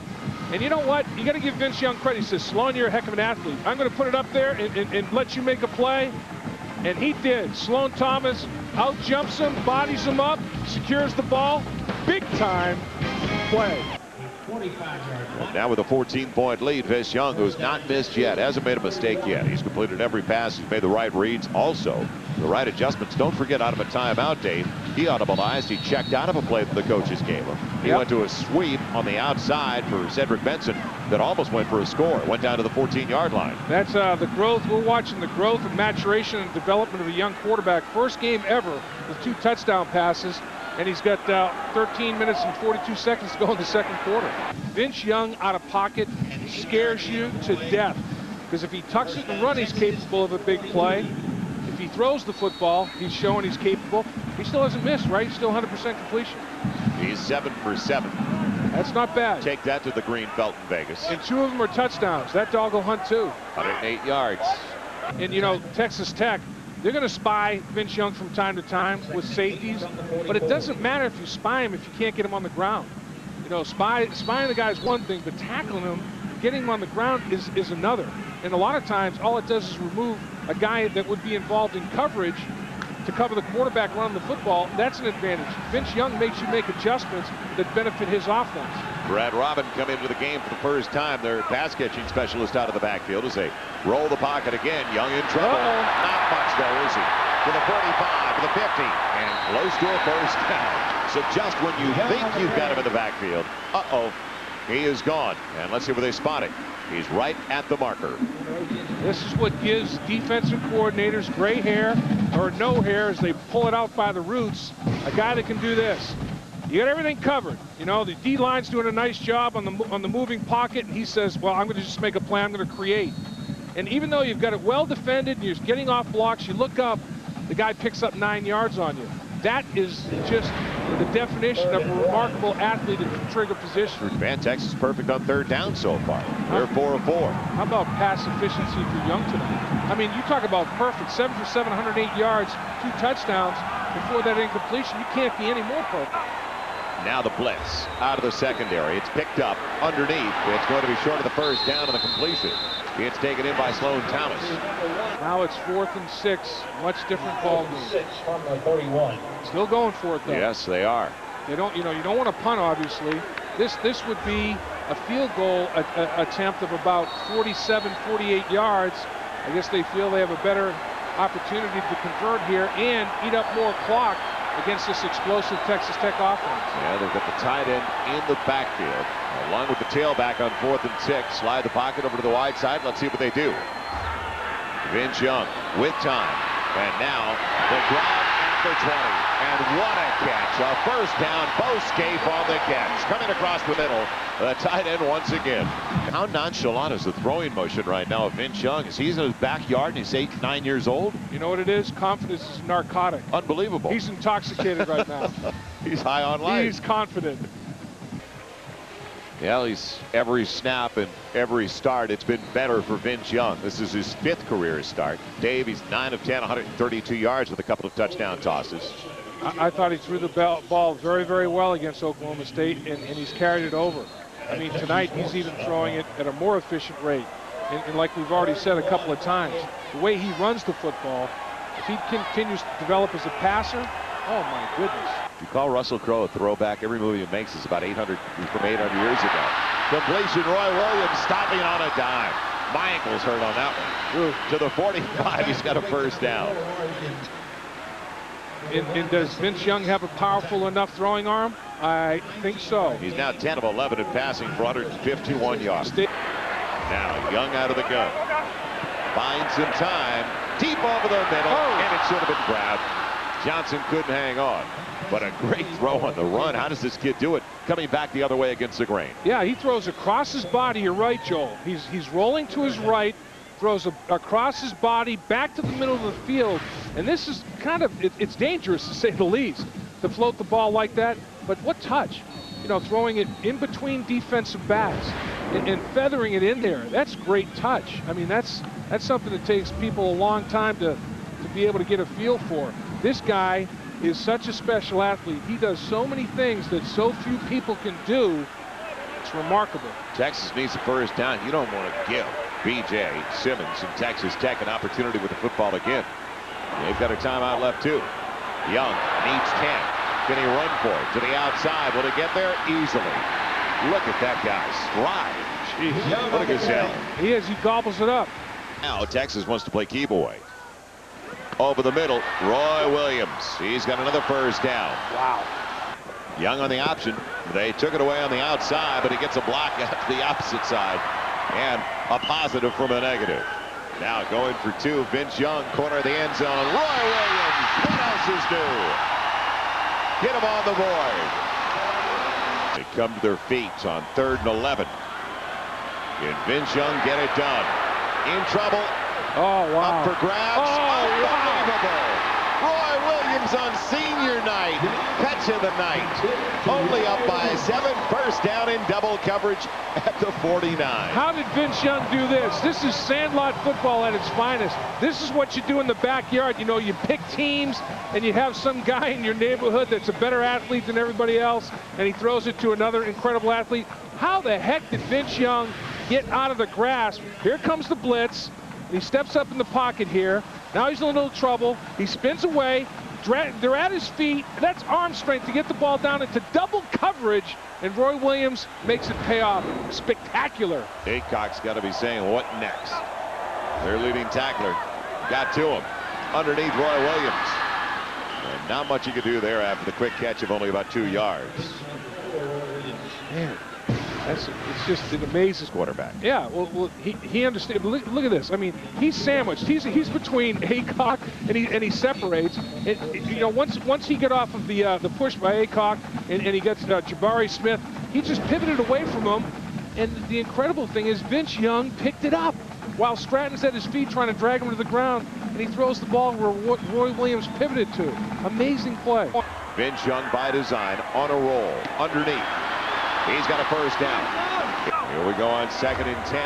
And you know what? You got to give Vince Young credit. He says, Sloan, you're a heck of an athlete. I'm going to put it up there and let you make a play. And he did. Sloan Thomas out jumps him, bodies him up, secures the ball. Big time play. And now with a 14-point lead, Vince Young, who's not missed yet, hasn't made a mistake yet. He's completed every pass. He's made the right reads. Also, the right adjustments. Don't forget, out of a timeout, Dave, he audibilized. He checked out of a play that the coaches gave him. He went to a sweep on the outside for Cedric Benson that almost went for a score. Went down to the 14-yard line. That's the growth. We're watching the growth and maturation and development of a young quarterback. First game ever with 2 touchdown passes. And he's got 13 minutes and 42 seconds to go in the second quarter. Vince Young out of pocket scares you to death. Because if he tucks it and run, he's capable of a big play. If he throws the football, he's showing he's capable. He still hasn't missed, right? Still 100% completion. He's 7 for 7. That's not bad. Take that to the green belt in Vegas. And 2 of them are touchdowns. That dog will hunt too. 108 yards. And you know, Texas Tech, they're going to spy Vince Young from time to time with safeties, but it doesn't matter if you spy him if you can't get him on the ground. You know, spying the guy is one thing, but tackling him, getting him on the ground is another. And a lot of times, all it does is remove a guy that would be involved in coverage to cover the quarterback running the football. That's an advantage. Vince Young makes you make adjustments that benefit his offense. Brad Robin come into the game for the first time. Their pass catching specialist out of the backfield as they roll the pocket again. Young in trouble. Not much though, is he? To the 45, to the 50, and close to a first down. So just when you think you've got him in the backfield, he is gone. And let's see where they spot it. He's right at the marker. This is what gives defensive coordinators gray hair or no hair as they pull it out by the roots. A guy that can do this. You got everything covered. You know, the D-line's doing a nice job on the moving pocket, and he says, well, I'm going to just make a play. I'm going to create. And even though you've got it well defended and you're getting off blocks, you look up, the guy picks up 9 yards on you. That is just the definition of a remarkable athlete at the trigger position. Van Texas perfect on 3rd down so far. They're 4 of 4. How about pass efficiency for Young tonight? I mean, you talk about perfect. 7 for 7, 108 yards, 2 touchdowns before that incompletion. You can't be any more perfect. Now the blitz out of the secondary. It's picked up underneath. It's going to be short of the first down on the completion. It's taken in by Sloan Thomas. Now it's 4th and 6. Much different ball game. Still going for it though. Yes, they are. They don't, you don't want to punt, obviously. This would be a field goal attempt of about 47, 48 yards. I guess they feel they have a better opportunity to convert here and eat up more clock against this explosive Texas Tech offense. Yeah, they've got the tight end in the backfield, along with the tailback on 4th and 6. Slide the pocket over to the wide side. Let's see what they do. Vince Young with time. And now the grab at the 20. And what a catch. A first down. Bo Scaife on the catch. Coming across the middle. The tight end once again. How nonchalant is the throwing motion right now of Vince Young? Is he in his backyard and he's 8, 9 years old? You know what it is? Confidence is a narcotic. Unbelievable. He's intoxicated right now. He's high on life. He's confident. Yeah, he's every snap and every start, it's been better for Vince Young. This is his 5th career start. Dave, he's 9 of 10, 132 yards with a couple of touchdown tosses. I thought he threw the ball very, very well against Oklahoma State, and he's carried it over. I mean, tonight he's even throwing it at a more efficient rate. And like we've already said a couple of times, the way he runs the football, if he continues to develop as a passer, oh my goodness. If you call Russell Crowe a throwback, every move he makes is about 800 from 800 years ago. Completion, Roy Williams stopping on a dime. My ankle's hurt on that one. To the 45, he's got a first down. And does Vince Young have a powerful enough throwing arm? I think so. He's now 10 of 11 in passing for 151 yards. Now Young out of the gun. Finds some time. deep over the middle, and it should have been grabbed. Johnson couldn't hang on. But a great throw on the run. How does this kid do it? Coming back the other way against the grain. Yeah, he throws across his body. You're right, Joel. He's rolling to his right, throws across his body, back to the middle of the field. And this is kind of, it's dangerous to say the least, to float the ball like that. But what touch? You know, throwing it in between defensive backs and feathering it in there. That's great touch. I mean, that's something that takes people a long time to be able to get a feel for. This guy is such a special athlete. He does so many things that so few people can do. It's remarkable. Texas needs a first down. You don't want to give B.J. Simmons and Texas Tech an opportunity with the football again. They've got a timeout left, too. Young needs 10. Can he run for it? To the outside. Will he get there? Easily. Look at that guy stride. Jeez. What a gazelle. He is. He gobbles it up. Now Texas wants to play keyboy. Over the middle, Roy Williams. He's got another first down. Wow. Young on the option. They took it away on the outside, but he gets a block out to the opposite side. And a positive from a negative. Now going for two, Vince Young, corner of the end zone. Roy Williams, what else is new? Get him on the board. They come to their feet on 3rd and 11. Can Vince Young get it done? In trouble. Oh, wow. Up for grabs. Oh, unbelievable. Roy Williams on senior night. Catch of the night. Only up by 7. First down in double coverage at the 49. How did Vince Young do this? This is sandlot football at its finest. This is what you do in the backyard. You know, you pick teams and you have some guy in your neighborhood that's a better athlete than everybody else, and he throws it to another incredible athlete. How the heck did Vince Young get out of the grasp? Here comes the blitz. He steps up in the pocket here. Now he's in a little trouble. He spins away. They're at his feet. That's arm strength to get the ball down into double coverage. And Roy Williams makes it pay off. Spectacular. Aycock's got to be saying, what next? Their leading tackler got to him underneath Roy Williams. And not much he could do there after the quick catch of only about 2 yards. Man. It's just an amazing quarterback. Yeah, well he understands. Look at this. I mean, he's sandwiched. He's between Aycock and he separates. And, you know, once he got off of the push by Aycock and he gets Jabari Smith, he just pivoted away from him. And the incredible thing is Vince Young picked it up while Stratton's at his feet trying to drag him to the ground, and he throws the ball where Roy Williams pivoted to. Amazing play. Vince Young by design on a roll underneath. He's got a first down. Here we go on 2nd and 10.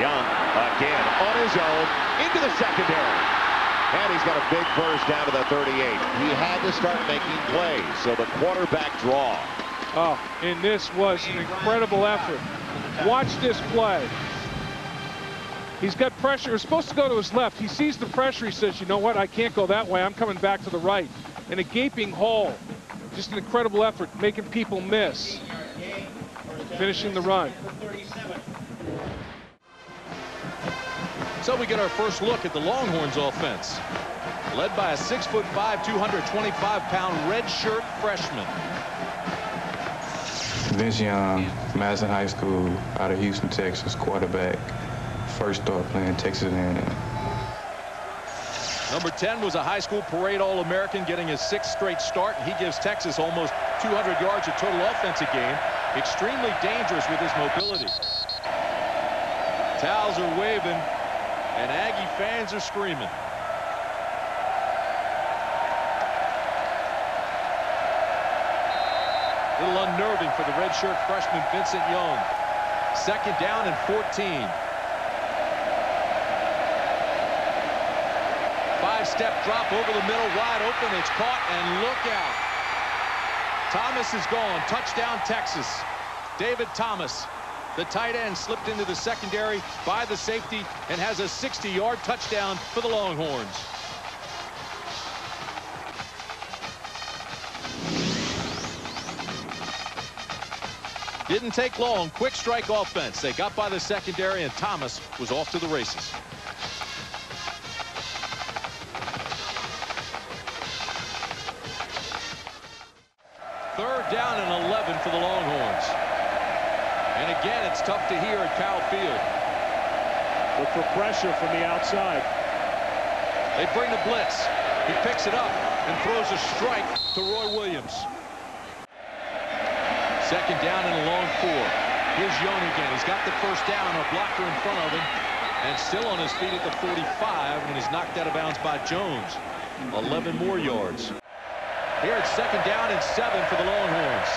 Young again on his own into the secondary. And he's got a big first down to the 38. He had to start making plays, so the quarterback draw. Oh, and this was an incredible effort. Watch this play. He's got pressure. He's supposed to go to his left. He sees the pressure. He says, you know what? I can't go that way. I'm coming back to the right. In a gaping hole. Just an incredible effort, making people miss. Finishing the run. So we get our first look at the Longhorns offense. Led by a 6'5", 225-pound redshirt freshman. Vince Young, Madison High School, out of Houston, Texas, quarterback. First start playing Texas A&M. Number 10 was a high school parade All-American, getting his 6th straight start. He gives Texas almost 200 yards of total offense a game. Extremely dangerous with his mobility. Towels are waving, and Aggie fans are screaming. A little unnerving for the redshirt freshman Vincent Young. 2nd down and 14. 5-step drop over the middle, wide open. It's caught, and look out. Thomas is gone. Touchdown, Texas. David Thomas, the tight end, slipped into the secondary by the safety and has a 60-yard touchdown for the Longhorns. Didn't take long. Quick strike offense. They got by the secondary, and Thomas was off to the races. Down and 11 for the Longhorns. And again, it's tough to hear at Kyle Field. Look for pressure from the outside. They bring the blitz. He picks it up and throws a strike to Roy Williams. Second down and a long 4. Here's Young again. He's got the first down, a blocker in front of him, and still on his feet at the 45 when he's knocked out of bounds by Jones. 11 more yards. Here it's second down and 7 for the Longhorns.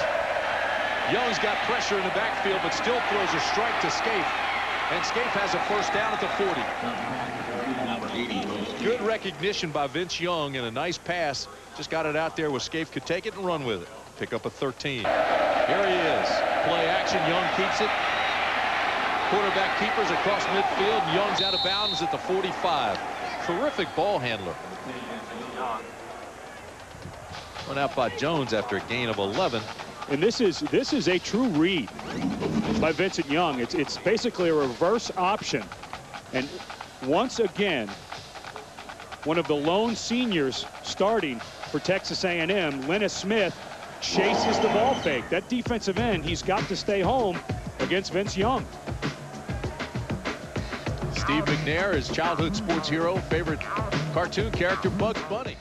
Young's got pressure in the backfield, but still throws a strike to Scaife. And Scaife has a first down at the 40. Good recognition by Vince Young and a nice pass. Just got it out there where Scaife could take it and run with it. Pick up a 13. Here he is. Play action. Young keeps it. Quarterback keepers across midfield. Young's out of bounds at the 45. Terrific ball handler. Went out by Jones after a gain of 11. And this is a true read by Vincent Young. It's basically a reverse option. And once again, one of the lone seniors starting for Texas A&M, Lennis Smith, chases the ball fake. That defensive end, he's got to stay home against Vince Young. Steve McNair, his childhood sports hero, favorite cartoon character, Bugs Bunny.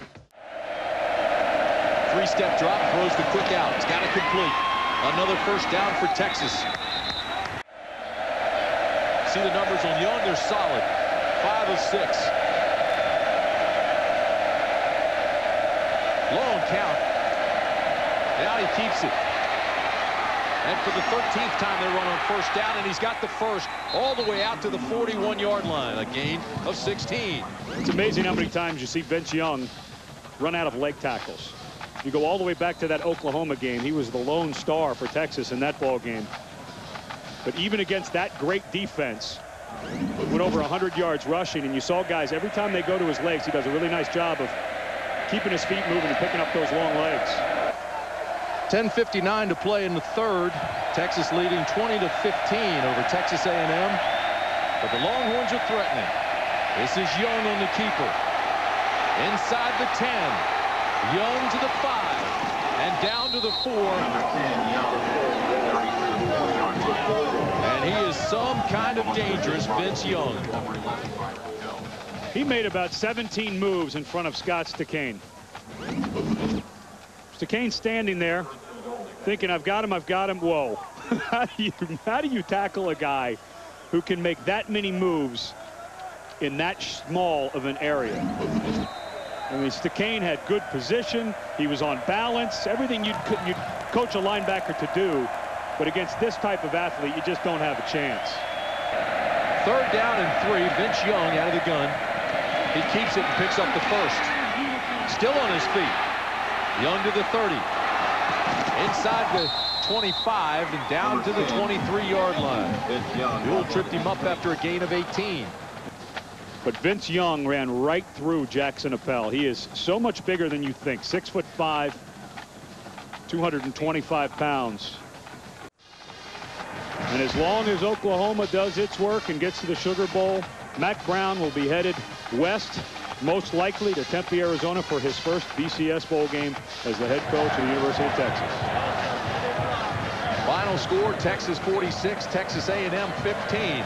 Three-step drop, throws the quick out. It's got it complete. Another first down for Texas. See the numbers on Young, they're solid. 5 of 6. Long count. Now he keeps it. And for the 13th time they run on first down, and he's got the first all the way out to the 41-yard line. A gain of 16. It's amazing how many times you see Vince Young run out of leg tackles. You go all the way back to that Oklahoma game. He was the lone star for Texas in that ball game. But even against that great defense, went over 100 yards rushing, and you saw guys, every time they go to his legs, he does a really nice job of keeping his feet moving and picking up those long legs. 10:59 to play in the third. Texas leading 20-15 over Texas A&M. But the Longhorns are threatening. This is Young on the keeper. Inside the 10. Young to the 5. And down to the 4. And he is some kind of dangerous Vince Young. He made about 17 moves in front of Scott Stakane. Stakane standing there thinking, I've got him. Whoa. How do you tackle a guy who can make that many moves in that small of an area? I mean, Stakane had good position. He was on balance. Everything you'd coach a linebacker to do. But against this type of athlete, you just don't have a chance. Third down and 3. Vince Young out of the gun. He keeps it and picks up the first. Still on his feet. Young to the 30. Inside the 25 and down to the 23-yard line. Buell tripped him up after a gain of 18. But Vince Young ran right through Jackson Appel. He is so much bigger than you think. 6'5", 225 pounds. And as long as Oklahoma does its work and gets to the Sugar Bowl, Mack Brown will be headed west, most likely to Tempe, Arizona, for his first BCS Bowl game as the head coach of the University of Texas. Final score, Texas 46, Texas A&M 15.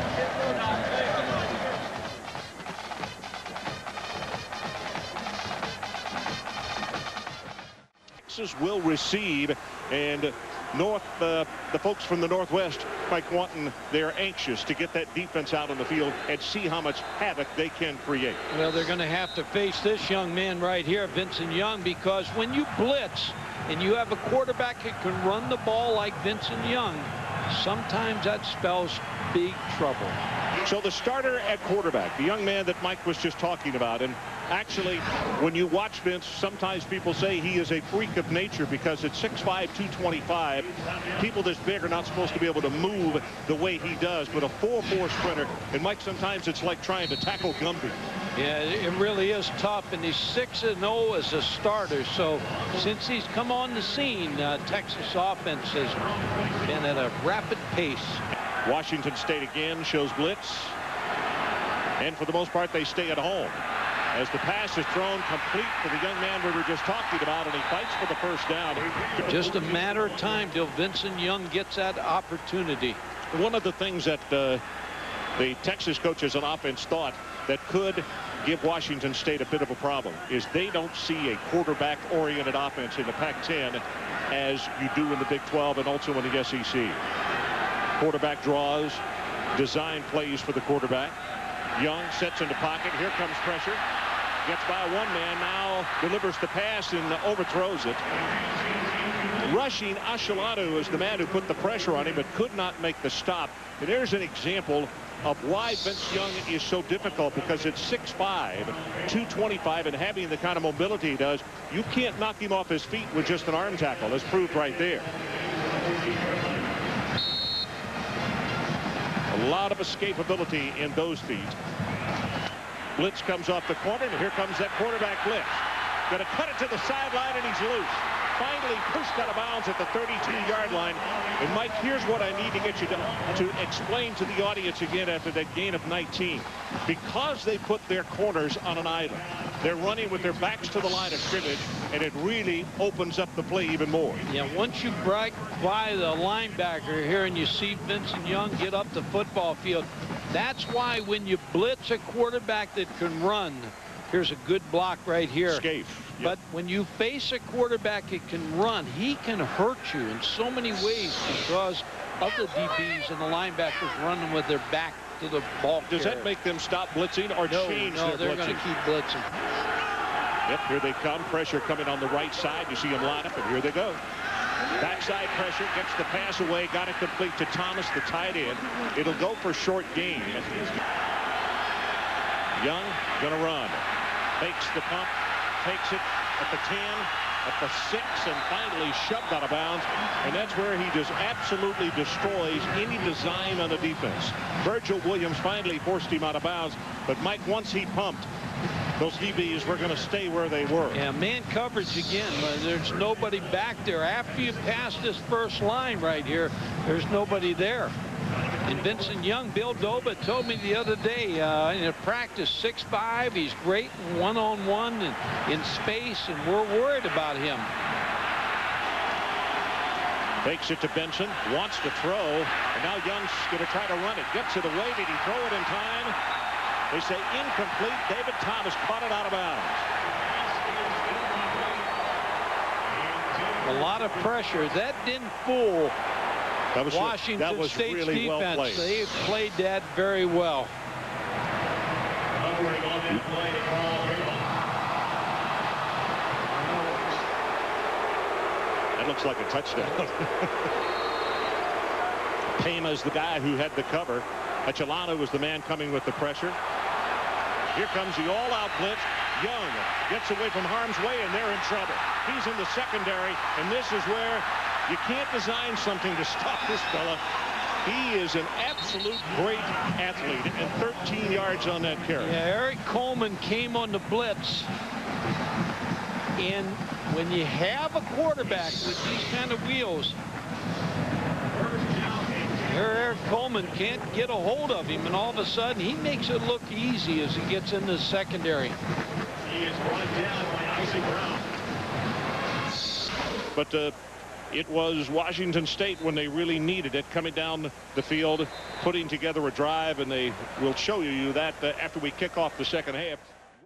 Texas will receive, and the folks from the Northwest, Mike Wanton, they're anxious to get that defense out on the field and see how much havoc they can create. Well, they're going to have to face this young man right here, Vincent Young, because when you blitz and you have a quarterback that can run the ball like Vincent Young, sometimes that spells big trouble. So the starter at quarterback, the young man that Mike was just talking about, and actually, when you watch Vince, sometimes people say he is a freak of nature because at 6'5", 225, people this big are not supposed to be able to move the way he does, but a 4'4" sprinter, and Mike, sometimes it's like trying to tackle Gumby. Yeah, it really is tough, and he's 6-0 as a starter, so since he's come on the scene, Texas offense has been at a rapid pace. Washington State again shows blitz, and for the most part they stay at home as the pass is thrown complete to the young man we were just talking about, and he fights for the first down. Just a matter of time till Vincent Young gets that opportunity. One of the things that the Texas coaches on offense thought that could give Washington State a bit of a problem is they don't see a quarterback-oriented offense in the Pac-10 as you do in the Big 12 and also in the SEC. Quarterback draws, design plays for the quarterback. Young sets in the pocket. Here comes pressure. Gets by one man, now delivers the pass and overthrows it. Rushing Ashalatu is the man who put the pressure on him but could not make the stop. And there's an example of why Vince Young is so difficult, because it's 6'5", 225, and having the kind of mobility he does, you can't knock him off his feet with just an arm tackle. That's proved right there. A lot of escapability in those feet. Blitz comes off the corner, and here comes that quarterback blitz. Going to cut it to the sideline, and he's loose. Finally pushed out of bounds at the 32-yard line. And Mike, here's what I need to get you to explain to the audience again after that gain of 19. Because they put their corners on an island, they're running with their backs to the line of scrimmage, and it really opens up the play even more. Yeah, once you break by the linebacker here and you see Vincent Young get up the football field, that's why when you blitz a quarterback that can run, here's a good block right here. Scaife. Yep. But when you face a quarterback that can run, he can hurt you in so many ways because of the DBs and the linebackers running with their back to the ball Does carrier. that make them stop blitzing or change their blitzing? No, they're going to keep blitzing. Yep, here they come. Pressure coming on the right side. You see them line up, and here they go. Backside pressure, gets the pass away, got it complete to Thomas, the tight end. It'll go for short gain. Young gonna run. Fakes the pump, takes it at the 10, at the 6, and finally shoved out of bounds. And that's where he just absolutely destroys any design on the defense. Virgil Williams finally forced him out of bounds, but Mike, once he pumped, those DBs were going to stay where they were. Yeah, man coverage again. There's nobody back there. After you pass this first line right here, there's nobody there. And Vincent Young, Bill Doba told me the other day in a practice, 6'5", he's great in one-on-one and in space, and we're worried about him. Fakes it to Benson, wants to throw, and now Young's going to try to run it. Gets it away. Did he throw it in time? They say incomplete. David Thomas caught it out of bounds. A lot of pressure. That didn't fool Washington State's really defense. Well played. They played that very well. That looks like a touchdown. Payma's the guy who had the cover. Achalano was the man coming with the pressure. Here comes the all-out blitz. Young gets away from harm's way, and they're in trouble. He's in the secondary, and this is where you can't design something to stop this fella. He is an absolute great athlete, and 13 yards on that carry. Yeah, Eric Coleman came on the blitz. And when you have a quarterback with these kind of wheels, here Eric Coleman can't get a hold of him, and all of a sudden he makes it look easy as he gets into the secondary. He is brought down by Mack Brown. But it was Washington State when they really needed it, coming down the field, putting together a drive, and they will show you that after we kick off the second half.